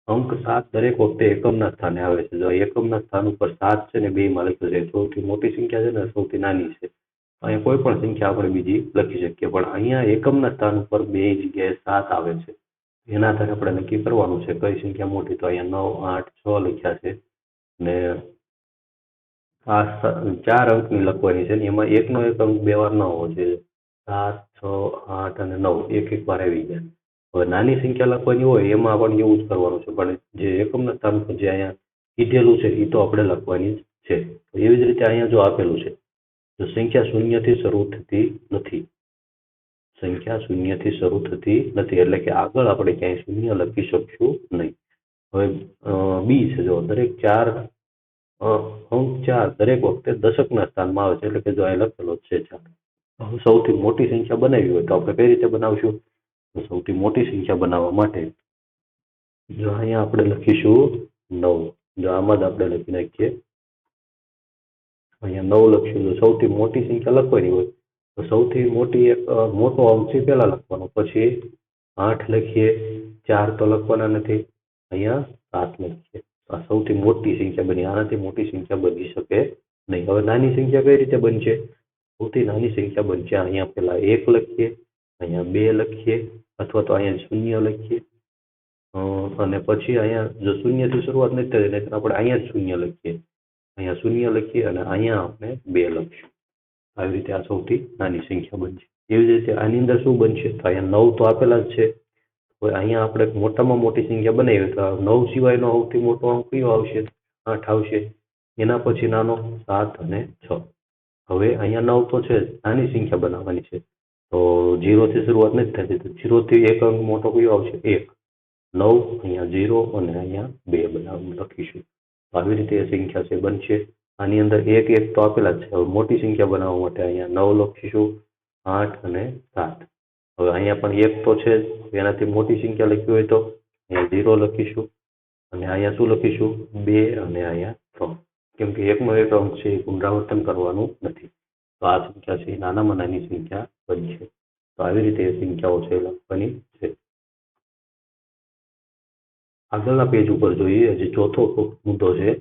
અંક 7 દરેક વખતે એકમના સ્થાને આવે છે. જો એકમના સ્થાન ઉપર 7 છે ને 2 માં લખ્યું છે, સૌથી મોટી સંખ્યા છે ને સૌથી નાની છે. અહીંયા કોઈ પણ સંખ્યા આપણે બીજી લખી શકીએ, પણ અહીંયા એકમના સ્થાન ઉપર 2 જગ્યાએ 7 આવે છે. એના આધારે આપણે નક્કી કરવાનું છે કઈ સંખ્યા મોટી. તો અહીંયા 9 8 6 લખ્યા છે, ને આ 4 અંકની લખવાની છે, ને એમાં એકનો એક અંક 2 વાર ન હોવો જોઈએ. 7 6 8 અને 9 એક એક વાર આવી ગયા. હવે નાની સંખ્યા લખવાની હોય એમાં પણ એવું જ કરવાનું છે, પણ જે એકમના સ્થાન પર જે અહીંયા કીધેલું છે એ તો આપણે લખવાની જ છે. તો એવી જ રીતે અહીંયા જો આપેલું છે, તો સંખ્યા શૂન્યથી શરૂ થતી નથી. સંખ્યા શૂન્યથી શરૂ થતી નથી, એટલે કે આગળ આપણે ક્યાંય શૂન્ય લખી શકશું નહીં. હવે બી છે, જો દરેક 4 અંક 4 દરેક વખતે દશકના સ્થાનમાં આવે છે, એટલે કે જો અહીં લખેલો છે 4. સૌથી મોટી સંખ્યા બનાવવી હોય તો આપણે કઈ રીતે બનાવશું? તો સૌથી મોટી સંખ્યા બનાવવા માટે જો અહીંયા આપણે લખીશું 9. જો આમાં જ આપણે લખી નાખીએ, અહીંયા 9 લખશું. જો સૌથી મોટી સંખ્યા લખવાની હોય તો સૌથી મોટી એક મોટો અંક છે પહેલા લખવાનો, પછી 8 લખીએ. 4 તો લખવાના નથી, અહીંયા 7 લખીએ. આ સૌથી મોટી સંખ્યા બની. આનાથી મોટી સંખ્યા બની શકે નહીં. હવે નાની સંખ્યા કઈ રીતે બનશે? સૌથી નાની સંખ્યા બનશે, અહીંયા પેલા 1 લખીએ, અહીંયા 2 લખીએ, અથવા તો અહીંયા શૂન્ય લખીએ, અને પછી અહીંયા જો શૂન્યથી શરૂઆત નથી થઈ એટલે આપણે અહીંયા જ શૂન્ય લખીએ, અહીંયા શૂન્ય લખીએ અને અહીંયા આપણે 2 લખીશું. આવી રીતે આ સૌથી નાની સંખ્યા બનશે. એવી જ રીતે આની અંદર શું બનશે? તો અહીંયા 9 તો આપેલા જ છે. હવે અહીંયા આપણે મોટામાં મોટી સંખ્યા બનાવી તો 9 સિવાયનો સૌથી મોટો અંક કયો આવશે? 8 આવશે. એના પછી નાનો 7 અને 6. હવે અહીંયા 9 તો છે, નાની સંખ્યા બનાવવાની છે, તો 0 થી શરૂઆત નથી થતી, તો 0 થી એક અંક મોટો કયો આવશે? 1. 9 અહીંયા 0 અને અહીંયા 2 બનાવવાનું લખીશું. તો આવી રીતે એ સંખ્યા છે બનશે. આની અંદર 1 1 તો આપેલા જ છે. હવે મોટી સંખ્યા બનાવવા માટે અહીંયા 9 લખીશું, 8 અને 7. હવે અહીંયા પણ 1 તો છે, એનાથી મોટી સંખ્યા લખવી હોય તો અહીંયા 0 લખીશું, અને અહીંયા શું લખીશું? 2 અને અહીંયા 3. કેમ કે એકનો એક અંક છે એ પુનરાવર્તન કરવાનું નથી. તો આ સંખ્યા છે એ નાનામાં નાની સંખ્યા બનશે. તો આવી રીતે એ સંખ્યાઓ છે લખવાની છે. આગળના પેજ ઉપર જોઈએ, હજી ચોથો મુદ્દો છે.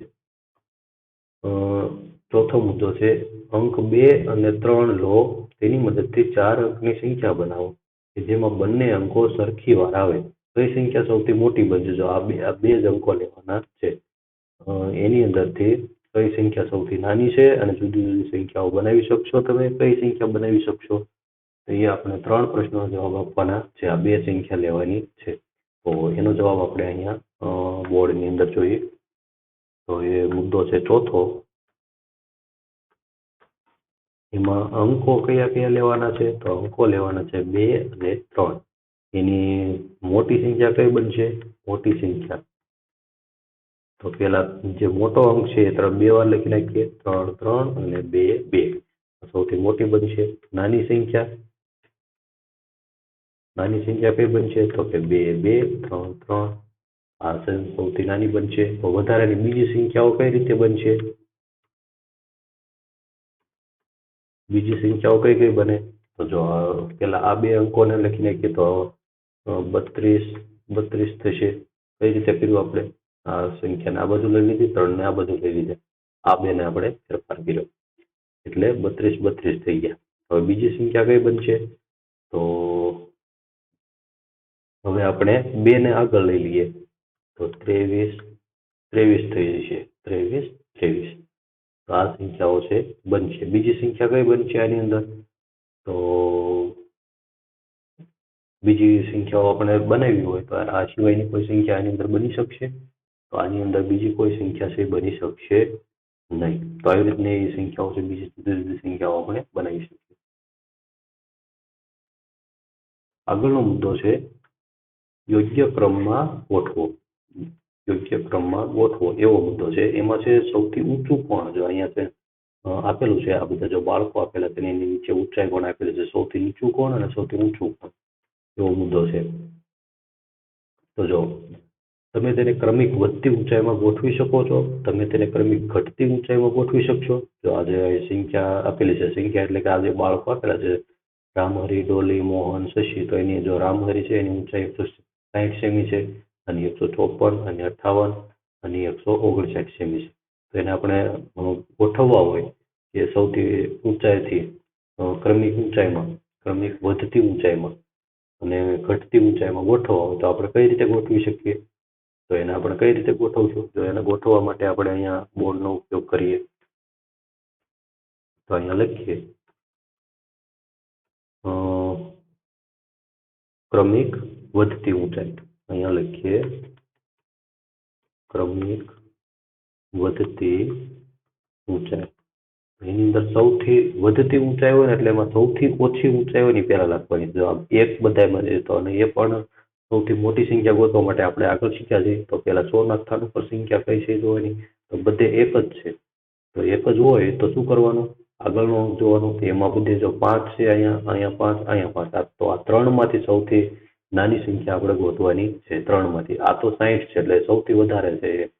ચોથો મુદ્દો છે, અંક 2 અને 3 લો, તેની મદદથી 4 અંકની સંખ્યા બનાવો કે જેમાં બંને અંકો સરખી વાર આવે. કઈ સંખ્યા સૌથી મોટી બનશે? જો આ બે જ અંકો લેવાના છે. એની અંદરથી કઈ સંખ્યા સૌથી નાની છે અને જુદી જુદી સંખ્યાઓ બનાવી શકશો તમે કઈ સંખ્યા બનાવી શકશો તો એ આપણે 3 પ્રશ્નોના જવાબ આપવાના છે આ બે સંખ્યા લેવાની છે તો એનો જવાબ આપણે અહીંયા બોર્ડની અંદર જોઈએ તો એ મુદ્દો છે ચોથો એમાં અંકો કયા કયા લેવાના છે તો અંકો લેવાના છે 2 અને 3 એની મોટી સંખ્યા કઈ બનશે મોટી સંખ્યા તો પેલા જે મોટો અંક છે એ 2 વાર લખી નાખીએ 3 3 અને 2 2 સૌથી મોટી બનશે નાની સંખ્યા કઈ બનશે તો કે 2 2 3 3 આ સૌથી નાની બનશે તો વધારાની બીજી સંખ્યાઓ કઈ રીતે બનશે બીજી સંખ્યાઓ કઈ કઈ બને તો જો પેલા આ બે અંકોને લખી નાખીએ તો 32 થશે કઈ રીતે કર્યું આપણે આ સંખ્યાને આ બાજુ લઈ લીધી 3 ને આ બાજુ લઈ લીધા આ બેને આપણે ફેરફાર કર્યો એટલે 32 થઈ ગયા હવે બીજી સંખ્યા કઈ બનશે તો હવે આપણે 2 ને આગળ લઈ લઈએ તો 23 થઈ જશે 23 તો આ સંખ્યાઓ છે બનશે બીજી સંખ્યા કઈ બનશે આની અંદર તો બીજી સંખ્યાઓ આપણે બનાવવી હોય તો આ સિવાયની કોઈ સંખ્યા આની અંદર બની શકશે તો આની અંદર બીજી કોઈ સંખ્યા છે બની શકશે નહીં તો આવી રીતની સંખ્યાઓ છે બીજી જુદી જુદી સંખ્યાઓ આપણે બનાવી શકીએ આગળનો મુદ્દો છે યોગ્ય ક્રમમાં ગોઠવો એવો મુદ્દો છે એમાં છે સૌથી ઊંચું કોણ જો અહીંયા છે આપેલું છે આ બધા જો બાળકો આપેલા તેની નીચે ઊંચાઈ કોણ આપેલી છે સૌથી નીચું કોણ અને સૌથી ઊંચું કોણ એવો મુદ્દો છે તો જો તમે તેને ક્રમિક વધતી ઊંચાઈમાં ગોઠવી શકો છો તમે તેને ક્રમિક ઘટતી ઊંચાઈમાં ગોઠવી શકશો જો આજે સંખ્યા આપેલી છે સંખ્યા એટલે કે આ જે બાળકો આપેલા છે રામહરી ડોલી મોહન શશી તો એની જો રામહરી છે એની ઊંચાઈ 160 સેમી છે અને 154 અને 58 અને 159 સેમી છે તો એને આપણે ગોઠવવા હોય કે સૌથી ઊંચાઈથી ક્રમિક વધતી ઊંચાઈમાં અને ઘટતી ઊંચાઈમાં ગોઠવવા હોય તો આપણે કઈ રીતે ગોઠવી શકીએ તો એને આપણે કઈ રીતે ગોઠવશું જો એને ગોઠવવા માટે આપણે અહીંયા બોર્ડનો ઉપયોગ કરીએ તો અહીંયા લખીએ ક્રમિક વધતી ઊંચાઈ અહીંયા લખીએ ક્રમિક વધતી ઊંચાઈ એની અંદર સૌથી વધતી ઊંચાઈ હોય ને એટલે એમાં સૌથી ઓછી ઊંચાઈ હોય ને પહેલા લખવાની જો એક બધામાં છે તો અને એ પણ સૌથી મોટી સંખ્યા ગોતવા માટે આપણે આગળ શીખ્યા છીએ તો પેલા 100 ના સ્થાન ઉપર સંખ્યા કઈ છે જોવાની તો બધે એક જ છે તો એક જ હોય તો શું કરવાનું આગળનું અંક જોવાનું એમાં બધે જો 5 છે અહીંયા 5 અહીંયા 5 તો આ 3 માંથી સૌથી નાની સંખ્યા આપણે ગોતવાની છે 3 માંથી આ તો 60 છે એટલે સૌથી વધારે છે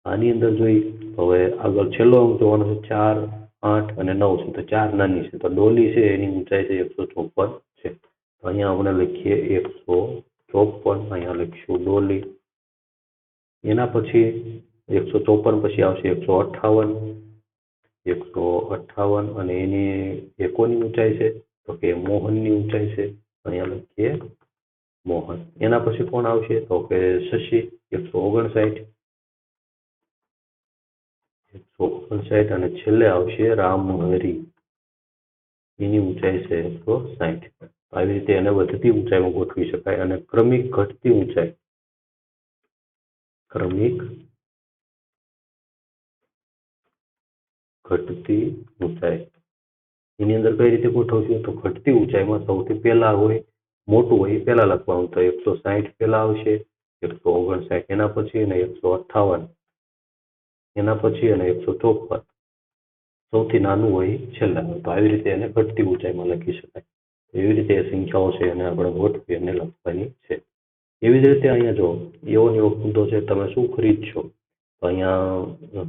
આની અંદર જોઈ હવે આગળ છેલ્લો અંક જોવાનો છે 4 8 અને 9 છે તો 4 નાની છે તો ડોલી છે એની ઊંચાઈ છે 154 છે તો અહીંયા આપણે લખીએ 154 અહીંયા લખીશું ડોલી એના પછી 154 પછી આવશે 158 અને એની કોની ઊંચાઈ છે તો કે મોહનની ઊંચાઈ છે અહીંયા લખીએ મોહન એના પછી કોણ આવશે તો કે શશી 159 અને છેલ્લે આવશે રામહરી એની ઊંચાઈ છે 160 આવી રીતે એને વધતી ઊંચાઈમાં ગોઠવી શકાય અને ક્રમિક ઘટતી ઊંચાઈ એની અંદર કઈ રીતે ગોઠવશું તો ઘટતી ઊંચાઈમાં સૌથી પહેલા હોય મોટું હોય એ પહેલા લખવાનું તો 160 પહેલા આવશે 159 એના પછી અને 158 એના પછી અને 154 સૌથી નાનું હોય છેલ્લા તો આવી રીતે એને ઘટતી ઊંચાઈમાં લખી શકાય એવી રીતે સંખ્યાઓ છે એને આપણે ગોઠવી અને લખવાની છે એવી જ રીતે અહીંયા જો એવો ને એવો મુદ્દો છે તમે શું ખરીદશો તો અહીંયા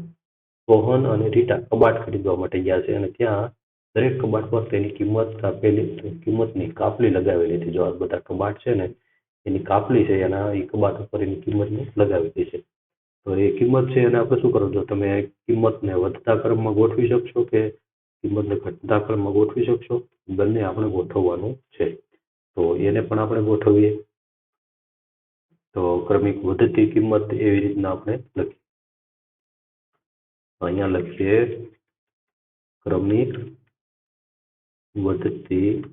સોહન અને રીટા કબાટ ખરીદવા માટે ગયા છે અને ત્યાં દરેક કબાટ પર તેની કિંમતની કાપલી લગાવેલી હતી જો આ બધા કબાટ છે ને એની કાપલી છે એના એ કબાટ ઉપર એની કિંમતની લગાવેલી છે તો એ કિંમત છે એને આપણે શું કરવું જો તમે કિંમતને વધતા ક્રમમાં ગોઠવી શકશો કે કિંમતને ઘટતા ક્રમમાં ગોઠવી શકશો બંને આપણે ગોઠવવાનું છે તો એને પણ આપણે ગોઠવીએ તો ક્રમિક વધતી કિંમત એવી રીતના આપણે લખીએ અહીંયા લખીએ ક્રમિક વધતી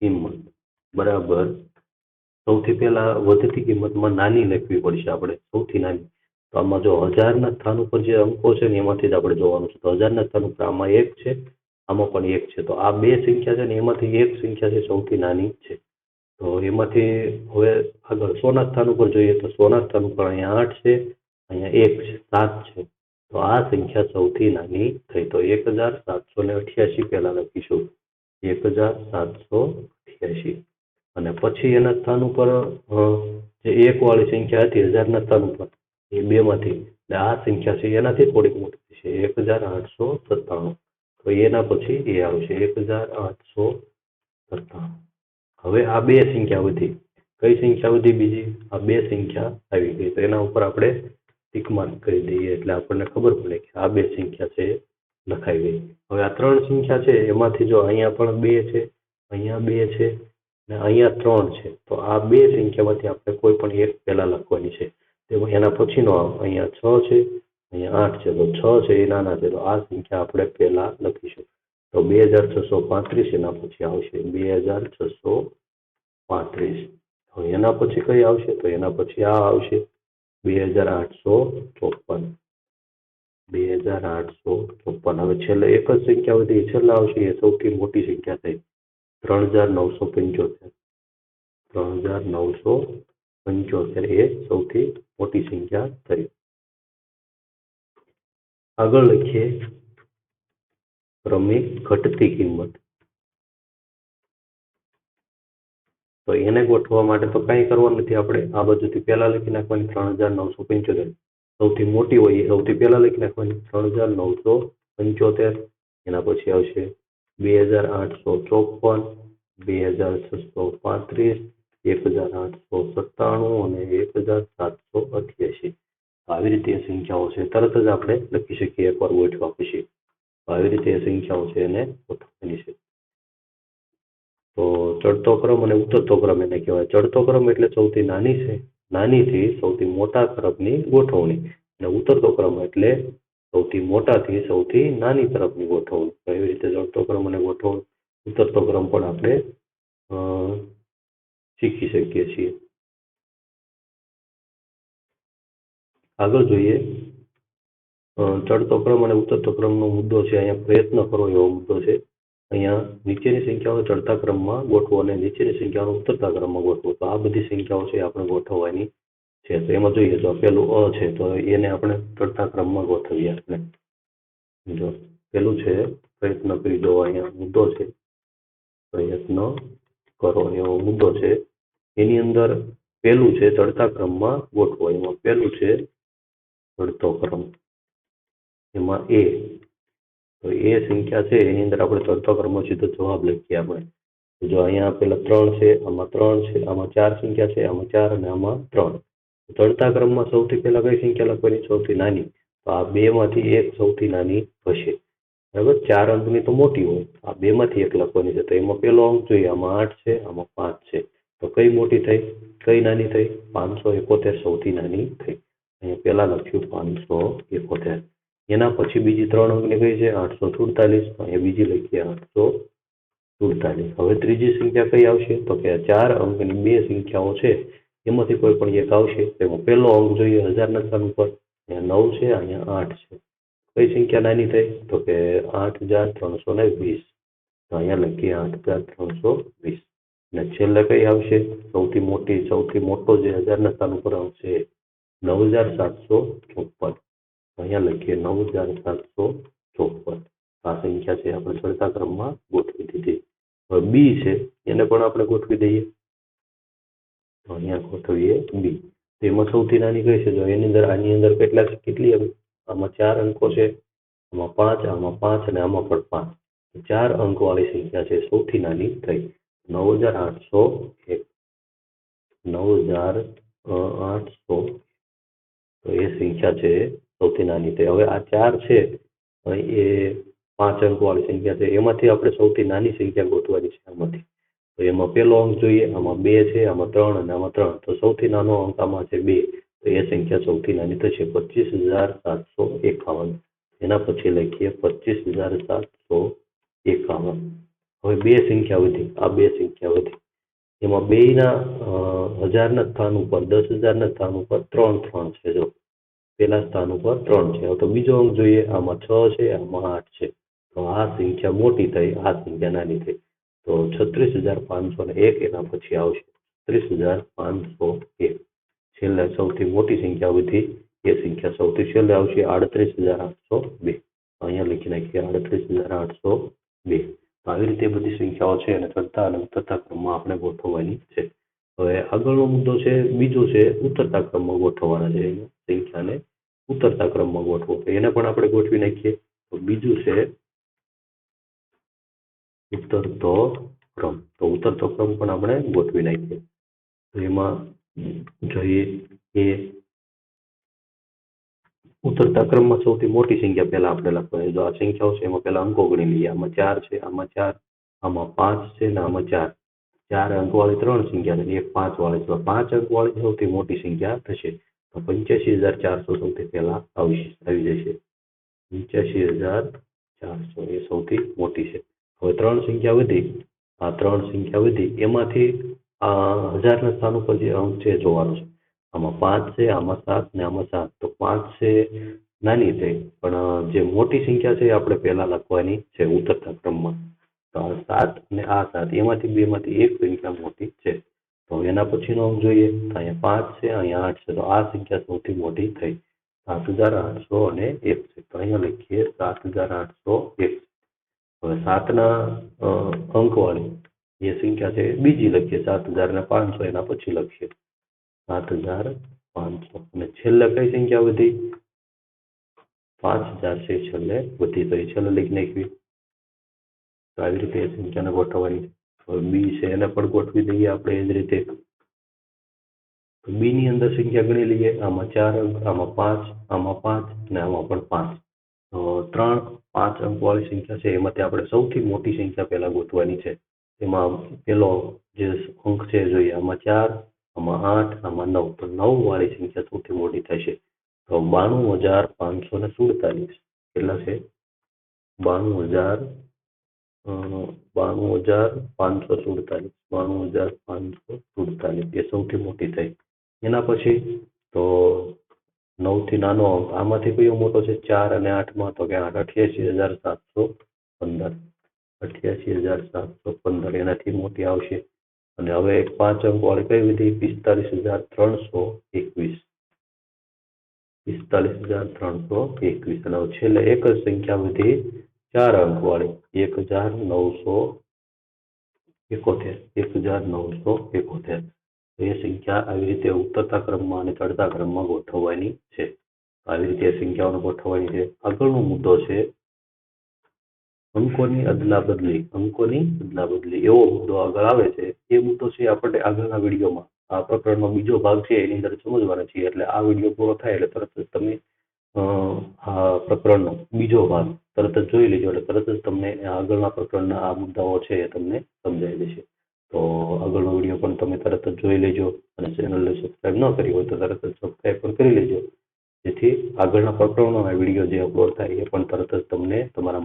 કિંમત બરાબર સૌથી પહેલા વધતી કિંમતમાં નાની લખવી પડશે આપણે સૌથી નાની તો આમાં જો હજારના સ્થાન ઉપર જે અંકો છે ને એમાંથી જ આપણે જોવાનું છે તો હજારના સ્થાન ઉપર આમાં એક છે આમાં પણ એક છે તો આ બે સંખ્યા છે ને એમાંથી એક સંખ્યા છે સૌથી નાની છે તો એમાંથી હવે આગળ સોના સ્થાન ઉપર જોઈએ તો સોના સ્થાન ઉપર અહીંયા 8 છે અહીંયા 1 છે 7 છે તો આ સંખ્યા સૌથી નાની થઈ તો 1788 પહેલા લખીશું 1788 અને પછી એના સ્થાન ઉપર જે એક વાળી સંખ્યા હતી હજારના સ્થાન ઉપર એ બે માંથી આ સંખ્યા છે એનાથી થોડીક મોટી છે 1897 તો એના પછી એ આવશે 1897 હવે આ બે સંખ્યા વધી કઈ સંખ્યા વધી બીજી આ બે સંખ્યા આવી ગઈ તો એના ઉપર આપણે ટીક માર્ક કરી દઈએ એટલે આપણને ખબર પડે કે આ બે સંખ્યા છે લખાઈ ગઈ હવે આ ત્રણ સંખ્યા છે એમાંથી જો અહીંયા પણ બે છે અહીંયા બે છે અને અહીંયા 3 છે તો આ બે સંખ્યામાંથી આપણે કોઈ પણ એક પહેલા લખવાની છે તેમાં એના પછીનો અહીંયા 6 છે અહીંયા 8 છે તો 6 છે એ નાના છે તો આ સંખ્યા આપણે પહેલા લખીશું તો 2635 એના પછી આવશે 2635 તો એના પછી કઈ આવશે તો એના પછી આ આવશે 2854 હવે છેલ્લે એક જ સંખ્યા વધી છેલ્લા આવશે એ સૌથી મોટી સંખ્યા થઈ 3975 એ સૌથી મોટી સંખ્યા થઈ આગળ લખીએ ક્રમિક ઘટતી કિંમત તો એને ગોઠવવા માટે તો કંઈ કરવાનું નથી આપણે આ બાજુથી પહેલા લખી નાખવાની 3975 સૌથી મોટી હોય એ સૌથી પહેલા લખી નાખવાની 3975 એના પછી આવશે 2854 2635 1897 અને 1788 આવી રીતે સંખ્યાઓ છે તરત જ આપણે લખી શકીએ એકવાર ગોઠવા પછી આવી રીતે સંખ્યાઓ છે એને ગોઠવવાની છે તો ચડતો ક્રમ અને ઉતરતો ક્રમ એને કહેવાય ચડતો ક્રમ એટલે સૌથી નાનીથી સૌથી મોટા ક્રમની ગોઠવણી અને ઉતરતો ક્રમ એટલે સૌથી મોટાથી સૌથી નાની તરફની ગોઠવણી એવી રીતે ચડતો ક્રમ અને ગોઠવણી ઉતરતો ક્રમ પણ આપણે શીખી શકીએ છીએ આગળ જોઈએ ચડતો ક્રમ અને ઉતરતો ક્રમનો મુદ્દો છે અહીંયા પ્રયત્ન કરો એવો મુદ્દો છે અહીંયા નીચેની સંખ્યાઓ ચડતા ક્રમમાં ગોઠવો અને નીચેની સંખ્યાઓ ઉતરતા ક્રમમાં ગોઠવો તો આ બધી સંખ્યાઓ છે આપણે ગોઠવવાની છે તો એમાં જોઈએ તો પેલું અ છે તો એને આપણે ચડતા ક્રમમાં ગોઠવીએ આપણે જો પેલું છે પ્રયત્ન કરી દો અહીંયા મુદ્દો છે પ્રયત્ન કરો એવો મુદ્દો છે એની અંદર પેલું છે ચડતા ક્રમમાં ગોઠવો એમાં પેલું છે ચડતો ક્રમ એમાં એ તો એ સંખ્યા છે એની અંદર આપણે ચડતો ક્રમમાં સીધો જવાબ લખીએ આપણે જો અહીંયા પેલા 3 છે આમાં 3 છે આમાં 4 સંખ્યા છે આમાં 4 અને આમાં 3 ચડતા ક્રમમાં સૌથી પહેલા કઈ સંખ્યા લખવાની સૌથી નાની તો આ બે માંથી એક સૌથી નાની હશે બરાબર 4 અંકની તો મોટી હોય આ બે માંથી એક લખવાની છે તો એમાં પેલો અંક જોઈએ આમાં 8 છે આમાં 5 છે તો કઈ મોટી થઈ કઈ નાની થઈ 571 સૌથી નાની થઈ અહીંયા પહેલા લખ્યું 571 એના પછી બીજી 3 અંકની કઈ છે 847 અહીંયા બીજી લખીએ 847 હવે ત્રીજી સંખ્યા કઈ આવશે તો કે 4 અંકની બે સંખ્યાઓ છે એમાંથી કોઈ પણ એક આવશે તેમાં પહેલો અંક જોઈએ હજારના સ્થાન ઉપર અહીંયા 9 છે અહીંયા 8 છે કઈ સંખ્યા નાની થઈ તો કે 8320 તો અહીંયા લખીએ 8320 અને છેલ્લે કઈ આવશે સૌથી મોટો જે હજારના સ્થાન ઉપર આવશે 9754 અહીંયા લખીએ 9754 આ સંખ્યા છે આપણે ચડતા ક્રમમાં ગોઠવી દીધી હવે બી છે એને પણ આપણે ગોઠવી દઈએ તો અહીંયા ગોઠવીએ બી તેમાં સૌથી નાની કઈ છે જો એની અંદર આની અંદર કેટલી આમાં 4 અંકો છે આમાં 5 આમાં 5 અને આમાં પણ 5 4 અંક વાળી સંખ્યા છે સૌથી નાની થઈ 9801 9800 તો એ સંખ્યા છે સૌથી નાની થઈ હવે આ 4 છે એ 5 અંક વાળી સંખ્યા છે એમાંથી આપણે સૌથી નાની સંખ્યા ગોતવાની છે આમાંથી તો એમાં પહેલો અંક જોઈએ આમાં 2 છે આમાં 3 અને આમાં 3 તો સૌથી નાનો અંક આમાં છે 2 તો એ સંખ્યા સૌથી નાની થશે 25751 એના પછી લખીએ 25,751. હવે બે સંખ્યા વધી, આ બે સંખ્યા વધી, એમાં બેયના હજારના સ્થાન ઉપર 10,000ના સ્થાન ઉપર 3 3 છે. જો પેલા સ્થાન ઉપર 3 છે. તો બીજો અંક જોઈએ, આમાં 6 છે, આમાં 8 છે. તો આ સંખ્યા મોટી થઈ, આ સંખ્યા નાની થઈ. તો 36,501 એના પછી આવશે 36,501. છેલ્લે સૌથી મોટી સંખ્યા વધી એ સંખ્યા સૌથી છેલ્લે આવશે 38,802. અહીંયા લખી નાખીએ 38,802. આવી રીતે બધી સંખ્યાઓ છે અને ચડતા અને ઉતરતા ક્રમમાં આપણે ગોઠવવાની છે. હવે આગળનો મુદ્દો છે, બીજો છે ઉતરતા ક્રમમાં ગોઠવવાના છે. સંખ્યાને ઉતરતા ક્રમમાં ગોઠવો, એને પણ આપણે ગોઠવી નાખીએ. તો બીજું છે ઉતરતો ક્રમ. તો ઉતરતો ક્રમ પણ આપણે ગોઠવી નાખીએ. તો એમાં જોઈએ કે ઉતરતા ક્રમમાં સૌથી મોટી સંખ્યા પહેલા આપણે લખવાની. જો આ સંખ્યાઓ છે એમાં પહેલા અંકો ગણી લઈએ. આમાં 4 છે, આમાં 4, આમાં 5 છે ને આમાં 4. 4 અંકવાળી 3 સંખ્યા છે, એક 5 વાળી. તો 5 અંકવાળી સૌથી મોટી સંખ્યા થશે. તો 85,400 સૌથી પહેલા આવી જશે. 85,400 એ સૌથી મોટી છે. હવે 3 સંખ્યા વધી, આ 3 સંખ્યા વધી, એમાંથી હજારના સ્થાન ઉપર જે અંક છે જોવાનો છે. આમાં 5 છે, આમાં 7 ને આમાં 7. તો 5 છે નાની થઈ, પણ જે મોટી સંખ્યા છે આપણે પહેલા લખવાની છે ઉતરતા ક્રમમાં. તો આ 7 અને આ 7 એમાંથી બેમાંથી એક સંખ્યા મોટી છે. તો એના પછીનો અંક જોઈએ. તો અહીંયા 5 છે, અહીંયા 8 છે. તો આ સંખ્યા સૌથી મોટી થઈ, 7,801 છે. તો અહીંયા લખીએ 7,801. હવે 7ના અંકવાળી એ સંખ્યા છે બીજી લખીએ 7,500. એના પછી લખીએ 7,500. અને છેલ્લે કઈ સંખ્યા વધી? 5,000 છે છેલ્લે વધી. તો એ છેલ્લે લખી નાખવી. તો આવી રીતે એ સંખ્યાને ગોઠવવાની. હવે બી છે એને પણ ગોઠવી દઈએ આપણે એ જ રીતે. તો બી ની અંદર સંખ્યા ગણી લઈએ. આમાં 4 અંક, આમાં 5, આમાં 5 અને આમાં પણ 5. તો 3 5 અંકવાળી સંખ્યા છે એમાંથી આપણે સૌથી મોટી સંખ્યા પહેલા ગોઠવવાની છે. એમાં પેલો જે અંક છે જોઈએ, આમાં 4, આમાં 8, આમાં 9. તો 9 વાળી સંખ્યા સૌથી મોટી થશે. તો 92,547. કેટલા છે? 92,547. 92,547 એ સૌથી મોટી થઈ. એના પછી તો 9 થી નાનો અંક, આમાંથી કયો મોટો છે 4 અને 8માં? તો કે 88,715. 88,715 એનાથી મોટી આવશે. અને હવે એક 5 અંક વાળી કઈ વિધિ? 45,321. 45,321. અને હવે છેલ્લે એક જ સંખ્યા વધી 4 અંક વાળી 1,971. 1,971. એ સંખ્યા આવી રીતે ઉતરતા ક્રમમાં અને ચડતા ક્રમમાં ગોઠવવાની છે. આવી રીતે સંખ્યાઓને ગોઠવવાની છે. આગળનો મુદ્દો છે અંકોની અદલા બદલી. અંકોની અદલા બદલી એવો મુદ્દો આગળ આવે છે. એ મુદ્દો છે આપણે આગળના વિડીયોમાં, આ પ્રકરણનો બીજો ભાગ છે એની અંદર સમજવાના છીએ. એટલે આ વિડીયો પૂરો થાય એટલે તરત જ તમે આ પ્રકરણનો બીજો ભાગ તરત જ જોઈ લેજો. એટલે તરત જ તમને આગળના પ્રકરણના આ મુદ્દાઓ છે એ તમને સમજાઈ જશે. તો આગળનો વિડીયો પણ તમે તરત જ જોઈ લેજો. અને ચેનલને સબસ્ક્રાઈબ ન કરી હોય તો તરત જ સબસ્ક્રાઈબ પણ કરી લેજો, જેથી આગળના પ્રકરણોના વિડીયો જે અપલોડ થાય એ પણ તરત જ તમને તમારા